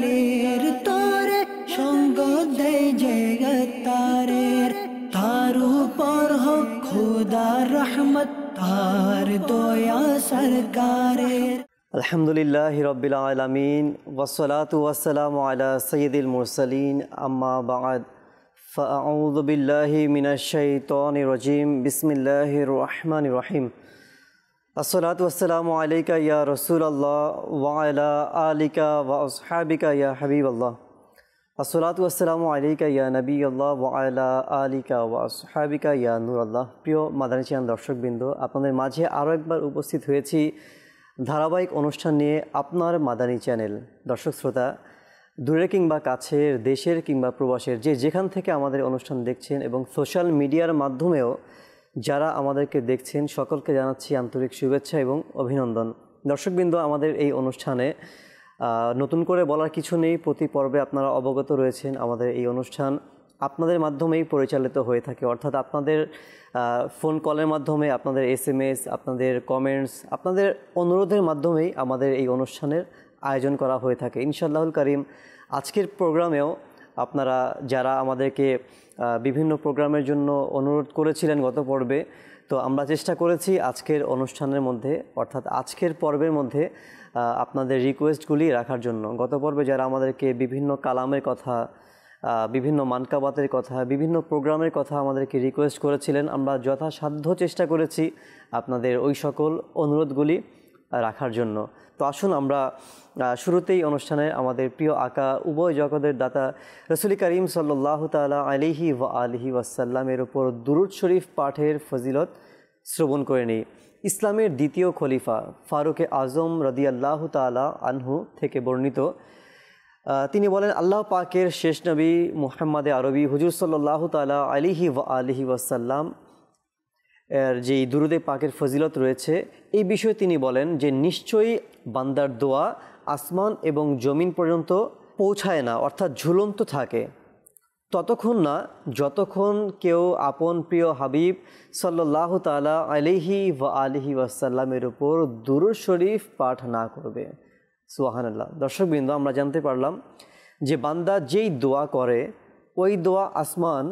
আলীর তোরে সঙ্গ দে জগতারের তার উপর হোক খুদার রহমত তার দয়া সরকারের। আলহামদুলিল্লাহি রাব্বিল আলামিন ওয়াসসালাতু ওয়াসসালামু আলা সাইয়্যিদিল মুরসালিন আম্মা বা'দ ফাআউযু বিল্লাহি মিনাশ শাইতানির রাজীম বিসমিল্লাহির রহমানির রহিম। আসসালাতু ওয়াসসালামু আলাইকা ইয়া রাসূলুল্লাহ ওয়া আলা আলিকা ওয়া আসহাবিকা ইয়া হাবিবাল্লাহ। আসসালাতু ওয়াসসালামু আলাইকা ইয়া নবিয়াল্লাহ ওয়া আলা আলিকা ওয়া আসহাবিকা ইয়া নূরাল্লাহ। প্রিয় মাদানী চ্যানেল দর্শকবৃন্দ, আপনাদের মাঝে আরও একবার উপস্থিত হয়েছি ধারাবাহিক অনুষ্ঠান নিয়ে আপনার মাদানী চ্যানেল। দর্শক শ্রোতা, দূরে কিংবা কাছের, দেশের কিংবা প্রবাসের যে যেখান থেকে আমাদের অনুষ্ঠান দেখছেন এবং সোশ্যাল মিডিয়ার মাধ্যমেও যারা আমাদেরকে দেখছেন, সকলকে জানাচ্ছি আন্তরিক শুভেচ্ছা এবং অভিনন্দন। দর্শকবৃন্দ, আমাদের এই অনুষ্ঠানে নতুন করে বলার কিছু নেই। প্রতি পর্বে আপনারা অবগত রয়েছেন আমাদের এই অনুষ্ঠান আপনাদের মাধ্যমেই পরিচালিত হয়ে থাকে, অর্থাৎ আপনাদের ফোন কলের মাধ্যমে, আপনাদের SMS, আপনাদের কমেন্টস, আপনাদের অনুরোধের মাধ্যমেই আমাদের এই অনুষ্ঠানের আয়োজন করা হয়ে থাকে। ইনশাআল্লাহুল কারীম আজকের প্রোগ্রামেও আপনারা যারা আমাদেরকে বিভিন্ন প্রোগ্রামের জন্য অনুরোধ করেছিলেন গত পর্বে, তো আমরা চেষ্টা করেছি আজকের অনুষ্ঠানের মধ্যে, অর্থাৎ আজকের পর্বের মধ্যে আপনাদের রিকোয়েস্টগুলি রাখার জন্য। গত পর্বে যারা আমাদেরকে বিভিন্ন কালামের কথা, বিভিন্ন মানকাবাতের কথা, বিভিন্ন প্রোগ্রামের কথা আমাদেরকে রিকোয়েস্ট করেছিলেন, আমরা যথাসাধ্য চেষ্টা করেছি আপনাদের ওই সকল অনুরোধগুলি রাখার জন্য। তো আসুন আমরা শুরুতেই অনুষ্ঠানে আমাদের প্রিয় আকা, উভয় জগতের দাতা রাসূল করিম সাল্লাল্লাহু তাআলা আলাইহি ওয়া আলিহি ওয়াসাল্লামের উপর দুরূদ শরীফ পাঠের ফজিলত শ্রবণ করে নিই। ইসলামের দ্বিতীয় খলিফা ফারুকে আজম রাদিয়াল্লাহু তাআলা আনহু থেকে বর্ণিত, তিনি বলেন, আল্লাহ পাকের শেষ নবী মুহাম্মদে আরবি হুজুর সাল্লাল্লাহু তাআলা আলাইহি ওয়া আলিহি ওয়াসাল্লাম এর যেই দুরুদে পাকের ফজিলত রয়েছে, এই বিষয়ে তিনি বলেন যে নিশ্চয়ই বান্দার দোয়া আসমান এবং জমিন পর্যন্ত পৌঁছায় না, অর্থাৎ ঝুলন্ত থাকে ততক্ষণ না যতক্ষণ কেউ আপন প্রিয় হাবিব সাল্লাল্লাহু তাআলা আলাইহি ওয়া আলিহি ওয়াসাল্লামের উপর দুরূদ শরীফ পাঠ না করবে। সুবহানাল্লাহ। দর্শকবৃন্দ, আমরা জানতে পারলাম যে বান্দা যেই দোয়া করে ওই দোয়া আসমান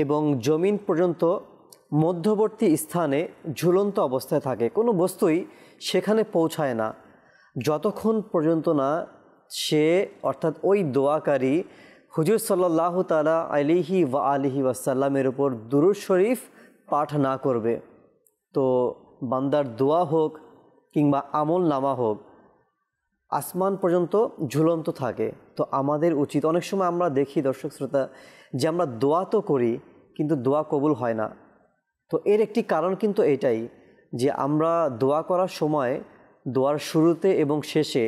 এবং জমিন পর্যন্ত মধ্যবর্তী স্থানে ঝুলন্ত অবস্থায় থাকে, কোনো বস্তুই সেখানে পৌঁছায় না যতক্ষণ পর্যন্ত না সে, অর্থাৎ ওই দোয়াকারী হুজুর সাল্লাল্লাহু তাআলা আলাইহি ওয়া আলিহি ওয়াসাল্লামের উপর দুরূদ শরীফ পাঠ না করবে। তো বান্দার দোয়া হোক কিংবা আমল নামা হোক, আসমান পর্যন্ত ঝুলন্ত থাকে। তো আমাদের উচিত, অনেক সময় আমরা দেখি দর্শক শ্রোতা যে আমরা দোয়া তো করি কিন্তু দোয়া কবুল হয় না। তো এর একটি কারণ কিন্তু এটাই যে আমরা দোয়া করার সময় দোয়ার শুরুতে এবং শেষে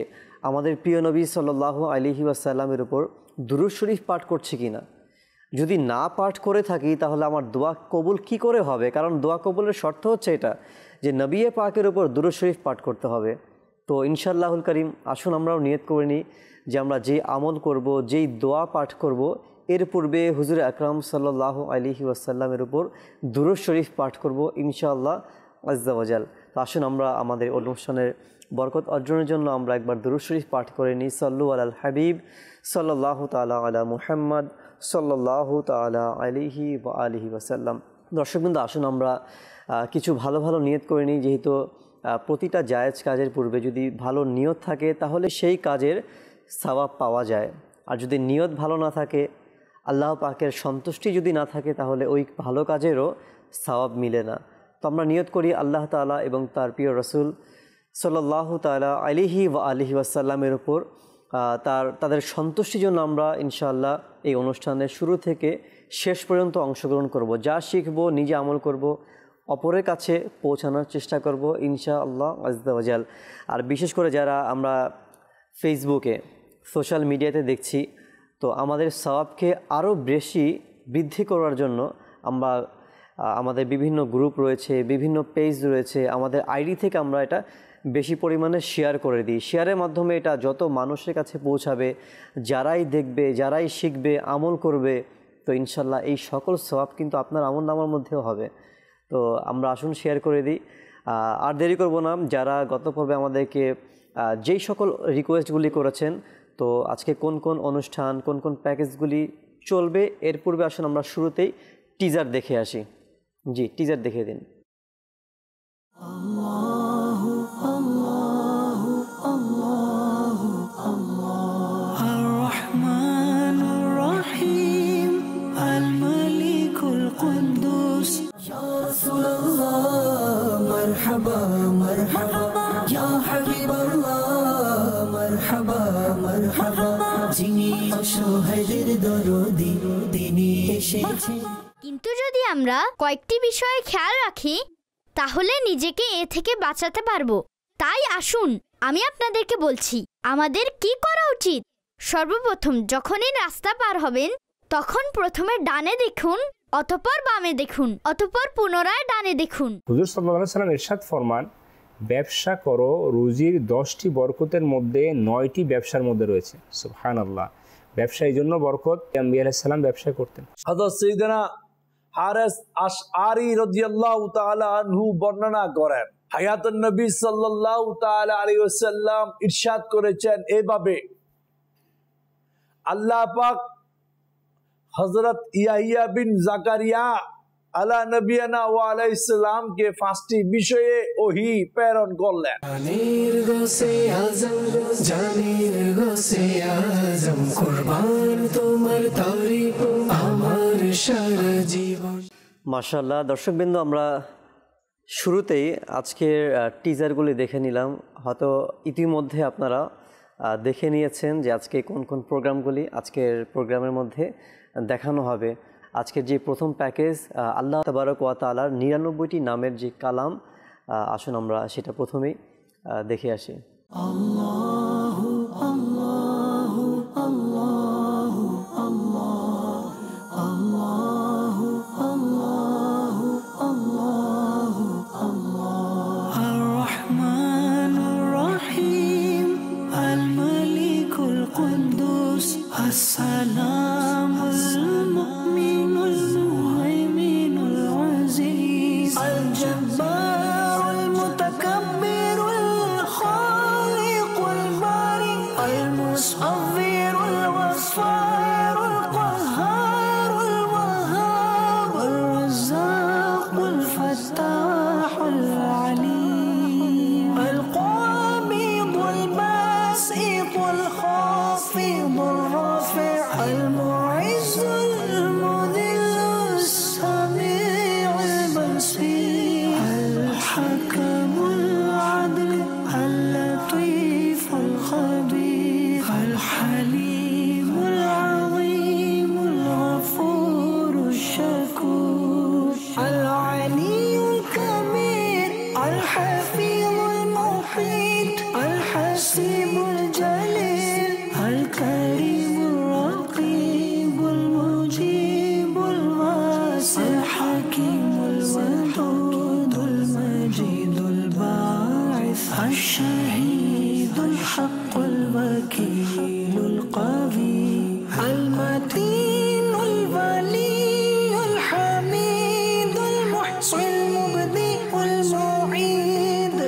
আমাদের প্রিয় নবী সাল্লাল্লাহু আলাইহি ওয়াসাল্লামের উপর দুরূদ শরীফ পাঠ করছি কিনা। যদি না পাঠ করে থাকি তাহলে আমার দোয়া কবুল কি করে হবে? কারণ দোয়া কবুলের শর্ত হচ্ছে এটা যে নবী পাকের উপর দুরূদ শরীফ পাঠ করতে হবে। তো ইনশাআল্লাহুল কারীম আসুন আমরাও নিয়ত করে নিই যে আমরা যেই আমল করব, যেই দোয়া পাঠ করব, এর পূর্বে হুজুর আকরাম সাল্লাল্লাহু আলাইহি ওয়াসাল্লামের উপর দুরূদ শরীফ পাঠ করব ইনশাআল্লাহ আজ্জা ওয়া জাল। তো আসুন আমরা আমাদের অনুষ্ঠানের বরকত অর্জনের জন্য আমরা একবার দুরূদ শরীফ পাঠ করে নিই। সাল্লু আলাল হাবিব সাল্লাল্লাহু তাআলা আলা মুহাম্মদ সাল্লাল্লাহু তাআলা আলাইহি ওয়া আলিহি ওয়াসাল্লাম। দর্শকবৃন্দ, আসুন আমরা কিছু ভালো ভালো নিয়ত করে নিই। যেহেতু প্রতিটা জায়েজ কাজের পূর্বে যদি ভালো নিয়ত থাকে তাহলে সেই কাজের সওয়াব পাওয়া যায়, আর যদি নিয়ত ভালো না থাকে, আল্লাহ পাকের সন্তুষ্টি যদি না থাকে, তাহলে ওই ভালো কাজেরও সওয়াব মিলে না। তো আমরা নিয়ত করি আল্লাহ তাআলা এবং তার প্রিয় রাসূল সাল্লাল্লাহু তাআলা আলাইহি ওয়া আলিহি ওয়াসাল্লামের উপর তাদের সন্তুষ্টির জন্য আমরা ইনশাআল্লাহ এই অনুষ্ঠানের শুরু থেকে শেষ পর্যন্ত অংশগ্রহণ করব। যা শিখব নিজে আমল করব, অপরের কাছে পৌঁছানোর চেষ্টা করব ইনশাআল্লাহ আজ্জা ওয়া জাল। আর বিশেষ করে যারা আমরা ফেসবুকে, সোশ্যাল মিডিয়াতে দেখছি, তো আমাদের সওয়াবকে আরও বেশি বৃদ্ধি করার জন্য আমরা আমাদের বিভিন্ন গ্রুপ রয়েছে, বিভিন্ন পেজ রয়েছে, আমাদের আইডি থেকে আমরা এটা বেশি পরিমাণে শেয়ার করে দিই। শেয়ারের মাধ্যমে এটা যত মানুষের কাছে পৌঁছাবে, যারাই দেখবে, যারাই শিখবে, আমল করবে, তো ইনশাল্লাহ এই সকল সওয়াব কিন্তু আপনার আমল নামার মধ্যেও হবে। তো আমরা আসুন শেয়ার করে দিই। আর দেরি করব না। যারা গত পর্বে আমাদেরকে যেই সকল রিকোয়েস্টগুলি করেছেন, তো আজকে কোন কোন অনুষ্ঠান, কোন কোন প্যাকেজগুলি চলবে, এর পূর্বে আসুন আমরা শুরুতেই টিজার দেখে আসি। জি, টিজার দেখে দিন। مرحبا مرحبا يا حبيب الله مرحبا مرحبا যিনি অসহায়দের দরদি তিনি এসেছেন। কিন্তু যদি আমরা কয়েকটি বিষয়ে খেয়াল রাখি তাহলে নিজেকে এ থেকে বাঁচাতে পারবো। তাই আসুন আমি আপনাদেরকে বলছি আমাদের কি করা উচিত। সর্বপ্রথম যখনই রাস্তা পার হবেন তখন প্রথমে ডানে দেখুন, অতঃপর বামে দেখুন, অতঃপর পুনরায় ডানে দেখুন। হুজুর সাল্লাল্লাহু আলাইহি ওয়াসাল্লাম ইরশাদ ফরমান, ব্যবসা করো, রুজির 10টি বরকতের মধ্যে 9টি ব্যবসার মধ্যে রয়েছে। সুবহানাল্লাহ। ব্যবসা এই জন্য বরকত, আম্বিয়া আলাইহিস সালাম ব্যবসা করতেন। হযরত সাইয়েদনা হারিস আশআরি রাদিয়াল্লাহু তাআলা আনহু বর্ণনা করেন, হায়াতুন নবী সাল্লাল্লাহু তাআলা আলাইহি ওয়াসাল্লাম ইরশাদ করেছেন এভাবে, আল্লাহ পাক হযরত ইয়াহিয়া বিন জাকারিয়া আলা নবিয়ানা ওয়া আলাইহিস সালাম কে 5টি বিষয়ে ওহী প্রেরণ করলেন। জানের গোসে আজম জানের গোসে আজম কুরবান তোমার তারিফ আমার সারা জীবন। মাশাআল্লাহ। দর্শকবৃন্দ, আমরা শুরুতেই আজকের টিজারগুলি দেখে নিলাম। হয়তো ইতিমধ্যে আপনারা দেখে নিয়েছেন যে আজকে কোন কোন প্রোগ্রামগুলি আজকের প্রোগ্রামের মধ্যে দেখানো হবে। আজকের যে প্রথম প্যাকেজ আল্লাহ তাবারক ওয়া তাআলার 99টি নামের যে কালাম, আসুন আমরা সেটা প্রথমেই দেখে আসি। আল্লাহু আল্লাহু আল্লাহু আল্লাহু আল্লাহু আল্লাহু আল্লাহ আর রহমানুর রহিম আল মালিকুল কুদ্দুস আসসালামুল মুমিনুল মুহাইমিনুল আজিজ আল জব্বারুল মুতাকাব্বিরুল খালিকুল বারি আল মুসাవ్বিরুল গফফারুল কাহ্হারুল ওয়াহ্হাবুর রাজ্জাকুল ফাত্তাহুল আলীম আল কাবিদুল বাসিতুল খাফিদুল রাফি' المعز المذل السميع البصير الحكم العدل اللطيف الخبير الحليم العظيم الغفور الشكور العلي الكبير الحفيظ المحيط الحسيب الجليل الكريم الرقيب المجيب الواسع الحكيم الودود المجيد الباعث الشهيد الحق الوكيل القوي المتين الولي الحميد المحصي المبدئ المعيد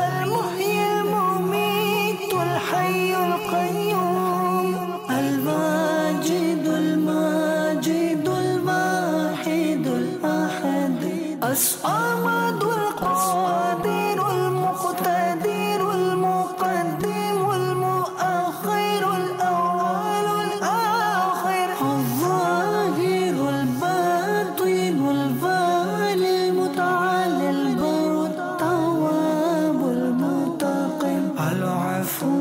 المحيي المميت الحي القيوم الواجد الماجد الواحد الأحد الصمد القادر المقتدر المقدم المؤخر الأول الآخر الظاهر الباطن الوالي المتعالي البر التواب المنتقم العفو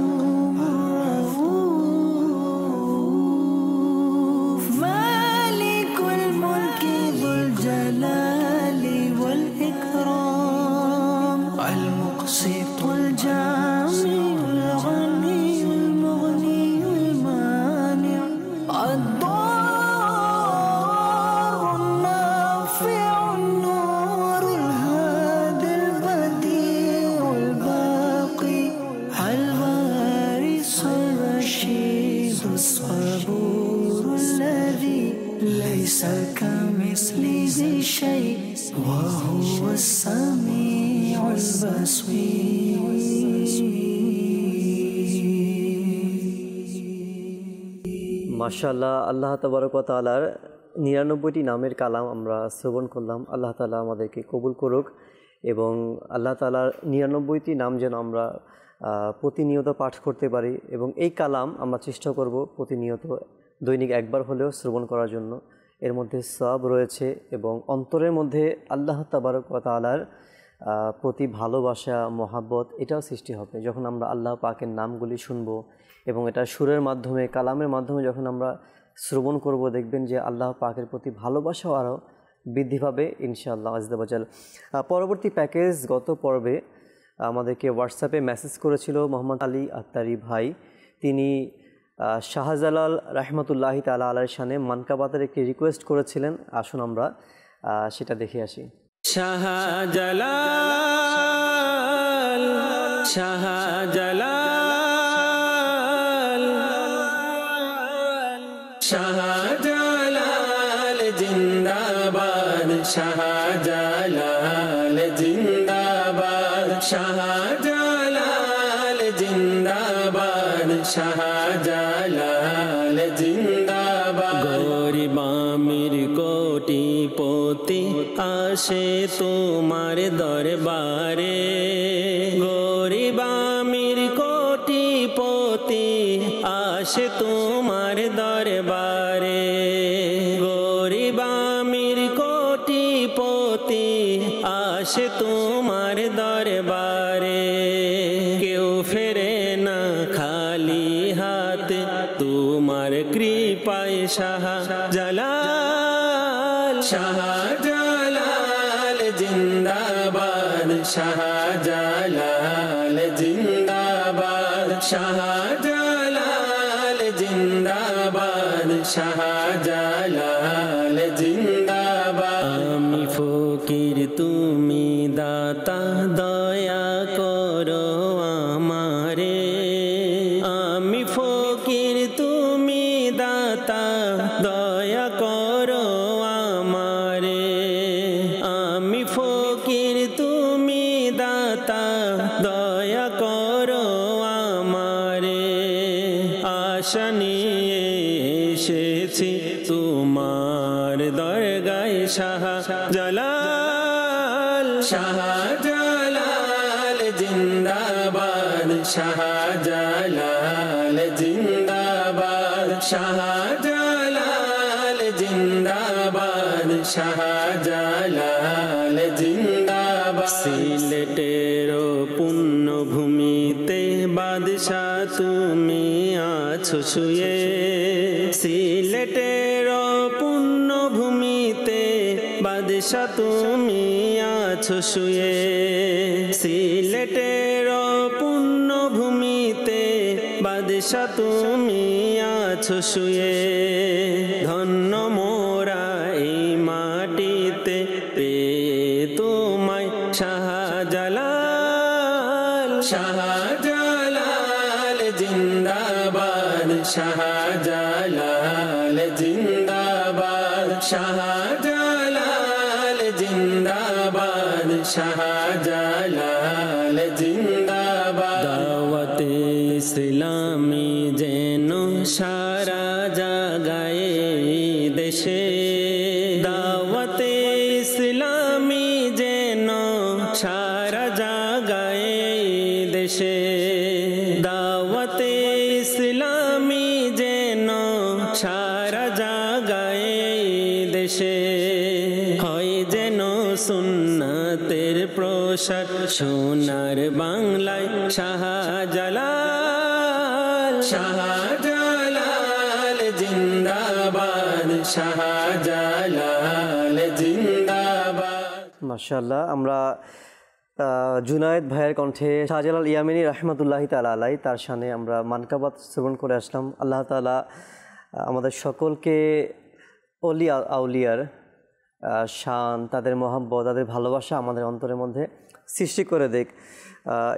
الرؤوف مالك الملك ذو الجلال والإكرام المقسط الجامع الغني المغني المانع الضار النافع النور الهادي البديع الباقي الوارث الرشيد الصبور الذي ليس كمثله شيء وهو السميع البصير মাশাআল্লাহ, আল্লাহ তাবারক ওয়া তাআলার 99টি নামের কালাম আমরা শ্রবণ করলাম। আল্লাহ তাআলা আমাদেরকে কবুল করুক এবং আল্লাহ তাআলার 99টি নাম যেন আমরা প্রতিনিয়ত পাঠ করতে পারি এবং এই কালাম আমরা চেষ্টা করব প্রতিনিয়ত দৈনিক একবার হলেও শ্রবণ করার জন্য। এর মধ্যে সওয়াব রয়েছে এবং অন্তরের মধ্যে আল্লাহ তাবারক ওয়া তাআলার প্রতি ভালোবাসা, মহাব্বত এটাও সৃষ্টি হবে যখন আমরা আল্লাহ পাকের নামগুলি শুনব এবং এটা সুরের মাধ্যমে, কালামের মাধ্যমে যখন আমরা শ্রবণ করব, দেখবেন যে আল্লাহ পাকের প্রতি ভালোবাসাও আরও বৃদ্ধি পাবে ইনশাআল্লাহ আযজা ওয়া জাল। পরবর্তী প্যাকেজ গত পর্বে আমাদেরকে হোয়াটসঅ্যাপে মেসেজ করেছিল মোহাম্মদ আলী আত্তারি ভাই। তিনি শাহজালাল রাহমাতুল্লাহি তাআলা আলাইহির শানে মানকাবাতের একটি রিকোয়েস্ট করেছিলেন। আসুন আমরা সেটা দেখে আসি। শাহজালাল শাহজালাল শাহজালাল জিন্দাবাদ, শাহজালাল জিন্দাবাদ, শাহজালাল জিন্দাবাদ, শাহজালাল জিন্দাবাদ। গরিব আমির কোটিপতি আসে তোমার দরবারে, গরিব আমির কোটিপতি আসে তোমার দরবারে, গরিব আমির কোটিপতি আসে তোমার দরবারে। কেউ ফেরে না খালি হাতে তোমার কৃপায় শাহজালাল, শাহজালাল জিন্দাবাদ, শাহজালাল জিন্দাবাদ, শাহজালাল জিন্দাবাদ, শাহজালাল জিন্দাবাদ। আমি ফকির তুমি দাতা, দয়া করো আমারে, আমি ফকির তুমি দাতা, দয়া করো আমারে, আমি ফকির তুমি দাতা, দয়া করো আমারে। আশা নিয়ে এসেছি তোমার দরগায় শাহজালাল, শাহজালাল জিন্দাবাদ, শাহজালাল জিন্দাবাদ, শাহজালাল জিন্দাবাদ, শাহজালাল জিন্দাবাদ। সিলেটের পুণ্যভূমিতে বাদশা তুমি আছো শুয়ে, সিলেটের পুণ্যভূমিতে বাদশা তুমি আছো শুয়ে, সিলেটের পুণ্যভূমিতে বাদশা তুমি আছো শুয়ে। ধন্য মোরা এই মাটিতে পেয়ে তোমায় শাহজালাল, শাহজালাল জিন্দাবাদ, শাহজালাল জিন্দাবাদ, শাহজালাল জিন্দাবাদ, শাহজালাল জিন্দাবাদ। দাওয়াতে ইসলামী যেন সারা জাগায় দেশে, দাওয়াতে ইসলামী যেন সারা জাগায় দেশে, দাওয়াতে ইসলামী যেন সারা জাগায় দেশে। হয় যেন সুন্নাতের প্রসার সোনার বাংলায় শাহজালাল, শাহজালাল জিন্দাবাদ, শাহজালাল জিন্দাবাদ। মাশাআল্লাহ, আমরা জুনায়েদ ভাইয়ের কণ্ঠে শাহজালাল ইয়ামিনী রাহমাতুল্লাহি তাআলা আলাইহি তার শানে আমরা মানকাবাত শ্রবণ করে আসলাম। আল্লাহ তাআলা আমাদের সকলকে অলিয়া আউলিয়ার শান, তাদের মহব্বত, তাদের ভালোবাসা আমাদের অন্তরের মধ্যে সৃষ্টি করে দেখ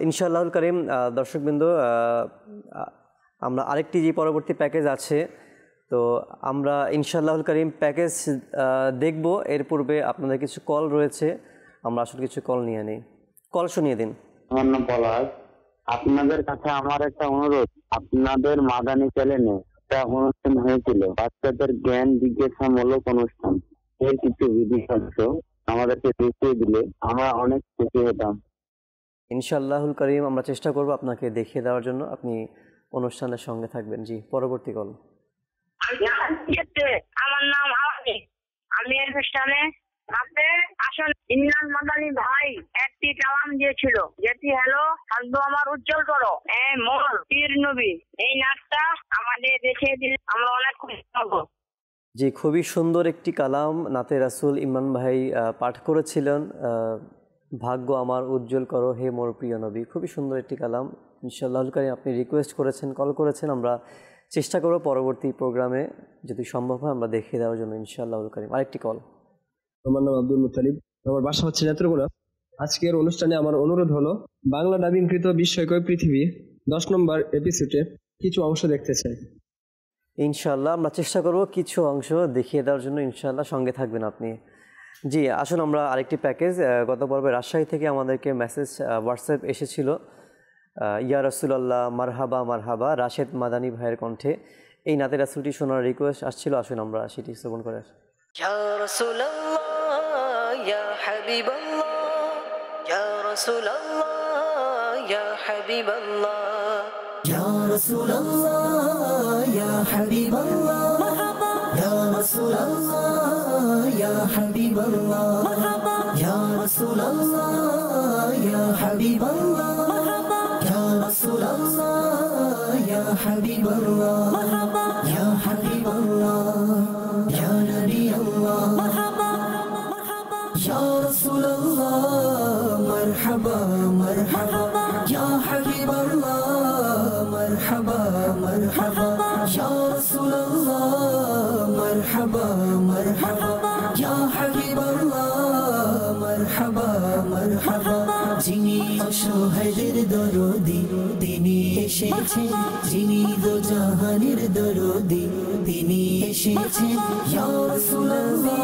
ইনশাআল্লাহুল কারীম। দর্শকবৃন্দ, আমরা আরেকটি যে পরবর্তী প্যাকেজ আছে, তো আমরা ইনশাআল্লাহুল কারীম প্যাকেজ দেখব। এর পূর্বে আপনাদের কিছু কল রয়েছে, আমরা আসলে কিছু কল নিয়ে নিই। কল শুনিয়ে দিন। আমার নাম পলাশ। আপনাদের কাছে আমার একটা অনুরোধ, আপনাদের মাদানী চ্যানেলে একটা অনুষ্ঠান হয়েছিল, বাচ্চাদের জ্ঞান জিজ্ঞাসামূলক অনুষ্ঠান। এর কিছু বিধিশর্ত আমাদেরকে দেখিয়ে দিলে আমরা অনেক খুশি হতাম। ইনশাআল্লাহুল করিম আমরা চেষ্টা করব আপনাকে দেখিয়ে দেওয়ার জন্য। আপনি অনুষ্ঠানের সঙ্গে থাকবেন। জি, পরবর্তী কল। আমার নাম আওয়ামী, আমি এই অনুষ্ঠানে আসল ইমরান মাদানী ভাই একটি কালাম দিয়েছিল, যেটি হলো শান্ত আমার উজ্জ্বল করো এ মোর পীর নবী। এই নাচটা আমাদের দেশে দিলে আমরা অনেক খুশি হব। জি, খুবই সুন্দর একটি কালাম নাতে রাসূল ইমরান ভাই পাঠ করেছিলেন। ভাগ্য আমার উজ্জ্বল করো হে মোর প্রিয় নবী। খুবই সুন্দর একটি কালাম। ইনশাআল্লাহুল কারীম আপনি রিকোয়েস্ট করেছেন, কল করেছেন, আমরা চেষ্টা করব পরবর্তী প্রোগ্রামে যদি সম্ভব হয় আমরা দেখিয়ে দেওয়ার জন্য ইনশাআল্লাহুল কারীম। আরেকটি কল। আমার নাম আব্দুল মুত্তালিব, আমার বাসা হচ্ছে নেত্রকোনা। আজকের অনুষ্ঠানে আমার অনুরোধ হলো বাংলা ডাবিংকৃত বিস্ময়কর পৃথিবী 10 নম্বর এপিসোডে কিছু অংশ দেখতে চাই। ইনশাআল্লাহ আমরা চেষ্টা করব কিছু অংশ দেখিয়ে দেওয়ার জন্য। ইনশাআল্লাহ সঙ্গে থাকবেন আপনি। জি, আসুন আমরা আরেকটি প্যাকেজ। গত পর্বে রাজশাহী থেকে আমাদেরকে মেসেজ হোয়াটসঅ্যাপ এসেছিল, ইয়া রাসূলুল্লাহ মারহাবা মারহাবা, রাশেদ মাদানী ভাইয়ের কণ্ঠে এই নাতে রাসূলটি শোনার রিকোয়েস্ট আসছিল। আসুন আমরা সেটি শ্রবণ করে আসি। ইয়া রাসূলুল্লাহ ইয়া হাবিবাল্লাহ, ইয়া রাসূলুল্লাহ ইয়া হাবিবাল্লাহ, ইয়া রাসূলুল্লাহ ইয়া হাবিবাল্লাহ, মারহাবা ইয়া রাসূলুল্লাহ ইয়া হাবিবাল্লাহ, মারহাবা ইয়া রাসূলুল্লাহ ইয়া হাবিবাল্লাহ, মারহাবা ইয়া রাসূলুল্লাহ ইয়া হাবিবাল্লাহ, মারহাবা ইয়া হাবিবাল্লাহ ইয়া নবী আল্লাহ, মারহাবা মারহাবা ইয়া রাসূলুল্লাহ, মারহাবা মারহাবা ইয়া হাবিবাল্লাহ, মারহাবা মারহাবা ইয়া রাসূলুল্লাহ, মারহাবা মারহাবা ইয়া হাবিবাল্লাহ, মারহাবা মারহাবা। যিনি অসহায়দের দরদি তিনি এসেছেন, যিনি দোজাহানের দরদি তিনি এসেছেন। ইয়া রাসূলুল্লাহ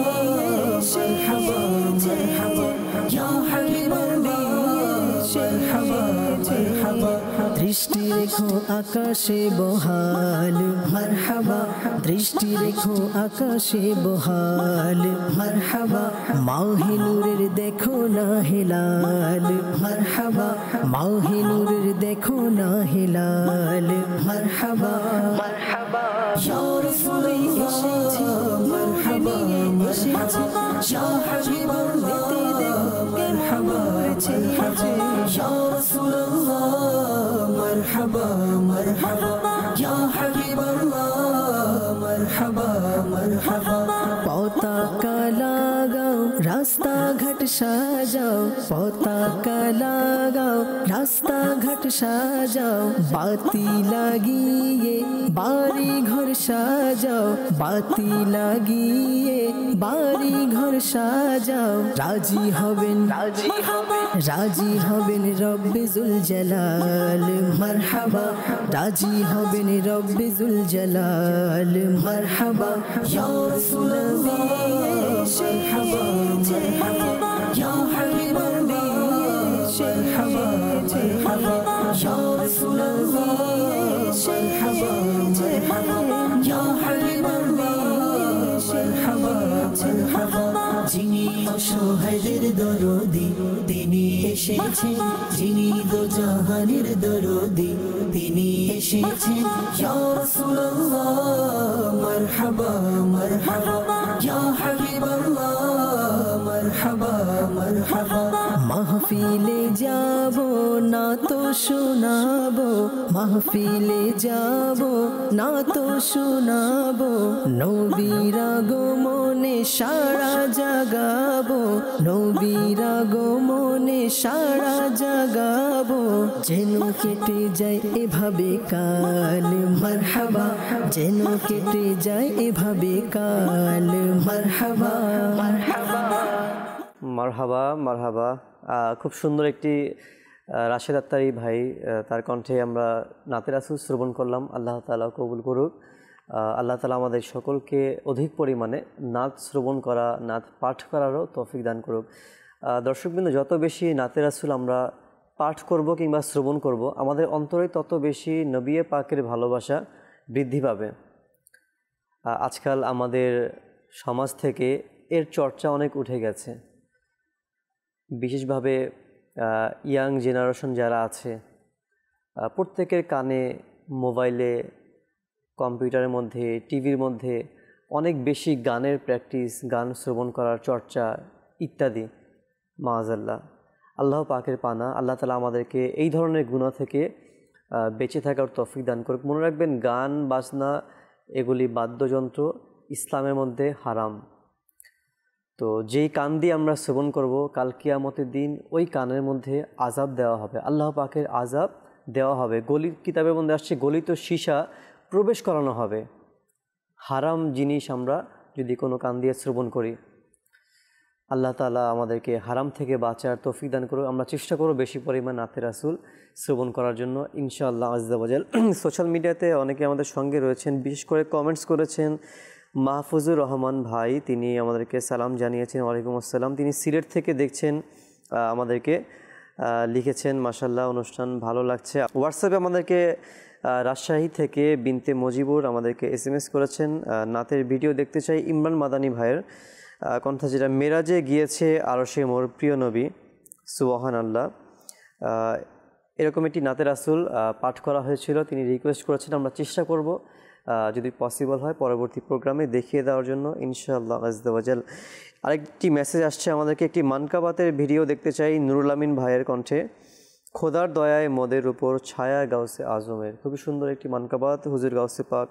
মারহাবা মারহাবা ইয়া হাবিবাল্লাহ, মারহাবা মারহাবা। দৃষ্টি রেখো আকাশে বহাল, মারহাবা দৃষ্টি রেখো আকাশে বহাল, মারহাবা মাহে নূরের দেখো না হেলাল, মারহাবা মাহে নূরের দেখো না হেলাল, মারহাবা মারহাবা ইয়া রাসূলুল্লাহ এসেছে, মারহাবা মারহাবা ইয়া হাবিবাল্লাহ, মারহাবা মারহাবা ইয়া রাসূলুল্লাহ, মারহাবা মারহাবা ইয়া হাবিবাল্লাহ, মারহাবা মারহাবা। পতাকা লাগাও রাস্তাঘাট সাজাও, পতাকা লাগাও রাস্তাঘাট সাজাও, বাতি লাগিয়ে বাড়ি ঘর সাজাও, বাতি লাগিয়ে বাড়ি ঘর সাজাও। রাজি হবেন রাজি হবেন রাজি হবেন রব্বে জুল জালাল, মারহাবা রাজি হবেন রব্বে জুল জালাল, মারহাবা ইয়া রাসূলুল্লাহ, মারহাবা মারহাবা ইয়া হাবিবাল্লাহ, মারহাবা মারহাবা ইয়া রাসূলুল্লাহ, মারহাবা মারহাবা ইয়া হাবিবাল্লাহ, মারহাবা মারহাবা। যিনি অসহায়দের দরদি তিনি এসেছেন, যিনি দোজাহানের দরদি তিনি এসেছেন। ইয়া রাসূলুল্লাহ মারহাবা মারহাবা ইয়া হাবিবাল্লাহ, মারহাবা মারহাবা। মাহফিলে যাব না তো শোনাবো, মাহফিলে যাব না তো শোনাবো, নবীর আগমনে সারা জাগাবো, নবীর আগমনে সারা জাগাবো। যেন কেটে যায় এভাবে কাল, মারহাবা যেন কেটে যায় এভাবে কাল, মারহাবা মারহাবা মারহাবা মারহাবা। খুব সুন্দর একটি রাশেদ আত্তারি ভাই তার কণ্ঠে আমরা নাতে রাসূল শ্রবণ করলাম। আল্লাহ তাআলা কবুল করুক। আল্লাহ তাআলা আমাদের সকলকে অধিক পরিমাণে নাত শ্রবণ করা, নাত পাঠ করারও তৌফিক দান করুক। দর্শকবৃন্দ, যত বেশি নাতে রাসূল আমরা পাঠ করব কিংবা শ্রবণ করব, আমাদের অন্তরে তত বেশি নবী পাকের ভালোবাসা বৃদ্ধি পাবে। আজকাল আমাদের সমাজ থেকে এর চর্চা অনেক উঠে গেছে। বিশেষভাবে ইয়াং জেনারেশন যারা আছে প্রত্যেকের কানে, মোবাইলে, কম্পিউটারের মধ্যে, টিভির মধ্যে অনেক বেশি গানের প্র্যাকটিস, গান শ্রবণ করার চর্চা ইত্যাদি। মাআযাল্লাহ, আল্লাহ পাকের পানা, আল্লাহ তাআলা আমাদেরকে এই ধরনের গুনাহ থেকে বেঁচে থাকার তৌফিক দান করুক। মনে রাখবেন, গান বাজনা এগুলি বাদ্যযন্ত্র ইসলামের মধ্যে হারাম। তো যেই কান দিয়ে আমরা শ্রবণ করব, কাল কিয়ামতের দিন ওই কানের মধ্যে আযাব দেওয়া হবে, আল্লাহ পাকের আযাব দেওয়া হবে। কিতাবের মধ্যে আসছে গলিত সীসা প্রবেশ করানো হবে। হারাম জিনিস আমরা যদি কোনো কান দিয়ে শ্রবণ করি, আল্লাহ তাআলা আমাদেরকে হারাম থেকে বাঁচার তৌফিক দান করুক। আমরা চেষ্টা করব বেশি পরিমাণ নাতে রাসূল শ্রবণ করার জন্য ইনশাআল্লাহ আযজা ওয়াজাল। সোশ্যাল মিডিয়াতে অনেকে আমাদের সঙ্গে রয়েছেন, বিশেষ করে কমেন্টস করেছেন মাহফুজুর রহমান ভাই, তিনি আমাদেরকে সালাম জানিয়েছেন। ওয়ালাইকুম আসসালাম। তিনি সিলেট থেকে দেখছেন, আমাদেরকে লিখেছেন মাশাআল্লাহ অনুষ্ঠান ভালো লাগছে। হোয়াটসঅ্যাপে আমাদেরকে রাজশাহী থেকে বিনতে মজিবুর আমাদেরকে SMS করেছেন, নাতের ভিডিও দেখতে চাই। ইমরান মাদানী ভাইয়ের কণ্ঠ, যেটা মেরাজে গিয়েছে আরশে মোর প্রিয় নবী, সুবহানাল্লাহ। এরকম একটি নাতে রাসূল পাঠ করা হয়েছিল, তিনি রিকোয়েস্ট করেছেন। আমরা চেষ্টা করব যদি পসিবল হয় পরবর্তী প্রোগ্রামে দেখিয়ে দেওয়ার জন্য ইনশাআল্লাহ আযজা ওয়াজাল। আরেকটি মেসেজ আসছে আমাদেরকে, একটি মানকাবাতের ভিডিও দেখতে চাই নুরুল আমিন ভাইয়ের কণ্ঠে। খোদার দয়ায় মদের উপর ছায়া গাউসে আজমের, খুবই সুন্দর একটি মানকাবাত হুজুর গাউসে পাক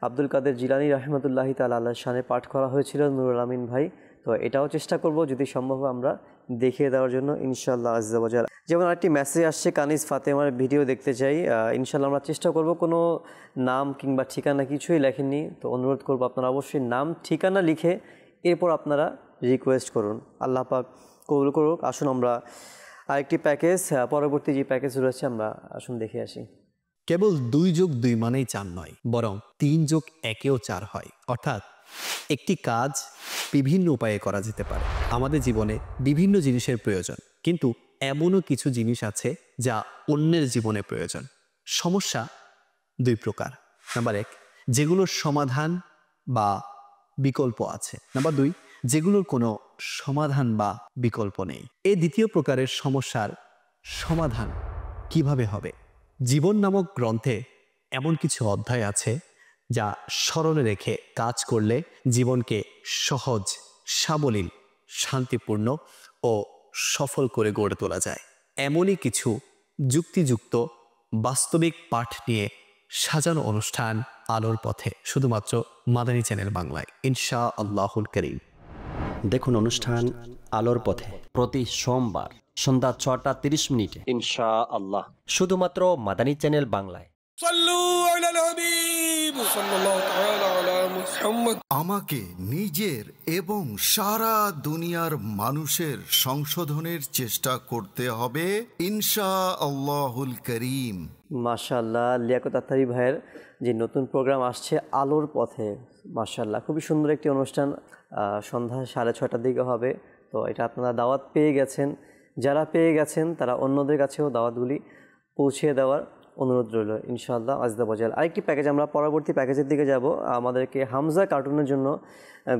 আব্দুল কাদের জিলানী রাহমাতুল্লাহি তাআলা আলাইহির শানে পাঠ করা হয়েছিল নুরুল আমিন ভাই। তো এটাও চেষ্টা করব যদি সম্ভব আমরা দেখিয়ে দেওয়ার জন্য ইনশাআল্লাহ আযজা ওয়াজাল। যেমন আরেকটি মেসেজ আসছে, কানিজ ফাতেমার ভিডিও দেখতে চাই। ইনশাআল্লাহ আমরা চেষ্টা করব, কোনো নাম কিংবা ঠিকানা কিছুই লেখেননি, তো অনুরোধ করব আপনারা অবশ্যই নাম ঠিকানা লিখে এরপর আপনারা রিকোয়েস্ট করুন। আল্লাহ পাক কবুল করুক। আসুন আমরা আরেকটি প্যাকেজ, পরবর্তী যে প্যাকেজ রয়েছে আমরা আসুন দেখে আসি। কেবল 2+2 মানেই 4 নয়, বরং 3+1 4 হয়। অর্থাৎ একটি কাজ বিভিন্ন উপায়ে করা যেতে পারে। আমাদের জীবনে বিভিন্ন জিনিসের প্রয়োজন, কিন্তু এমনও কিছু জিনিস আছে যা অন্যের জীবনে প্রয়োজন। সমস্যা 2 প্রকার। নাম্বার 1, যেগুলোর সমাধান বা বিকল্প আছে। নাম্বার 2, যেগুলোর কোনো সমাধান বা বিকল্প নেই। এই দ্বিতীয় প্রকারের সমস্যার সমাধান কিভাবে হবে? জীবন নামক গ্রন্থে এমন কিছু অধ্যায় আছে যা স্মরণে রেখে কাজ করলে জীবনকে সহজ, সাবলীল, শান্তিপূর্ণ ও সফল করে গড়ে তোলা যায়। এমনই কিছু যুক্তিযুক্ত বাস্তবিক পাঠ নিয়ে সাজানো অনুষ্ঠান আলোর পথে, শুধুমাত্র মাদানী চ্যানেল বাংলায়, ইনশাআল্লাহুল কারীম। দেখুন অনুষ্ঠান আলোর পথে প্রতি সোমবার সন্ধ্যা 6টা 30 মিনিটে ইনশাআল্লাহ, শুধুমাত্র মাদানী চ্যানেল বাংলায়। আমাকে নিজের এবং সারা দুনিয়ার মানুষের সংশোধনের চেষ্টা করতে হবে ইনশাআল্লাহুল কারীম। মাশাআল্লাহ, লিয়াকত আত্তারি ভাইয়ের যে নতুন প্রোগ্রাম আসছে আলোর পথে, মাশাআল্লাহ খুবই সুন্দর একটি অনুষ্ঠান, সন্ধ্যা 6:30টার দিকে হবে। তো এটা আপনারা দাওয়াত পেয়ে গেছেন, যারা পেয়ে গেছেন তারা অন্যদের কাছেও দাওয়াতগুলি পৌঁছিয়ে দেওয়ার অনুরোধ রইল ইনশাআল্লাহ আযজা ওয়াজাল। আরেকটি প্যাকেজ, আমরা পরবর্তী প্যাকেজের দিকে যাব। আমাদেরকে হামজা কার্টুনের জন্য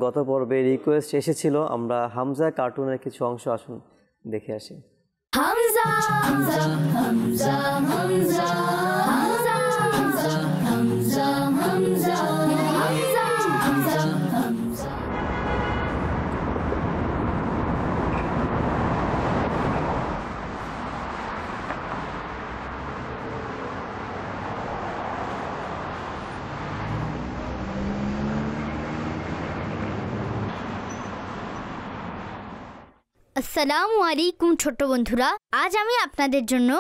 গত পর্বে রিকোয়েস্ট এসেছিল, আমরা হামজা কার্টুনের কিছু অংশ আসুন দেখে আসি। হামজা হামজা হামজা হামজা হামজা হামজা হামজা হামজা হামজা হামজা। আসসালামু আলাইকুম ছোট বন্ধুরা, আজ আমি আপনাদের জন্য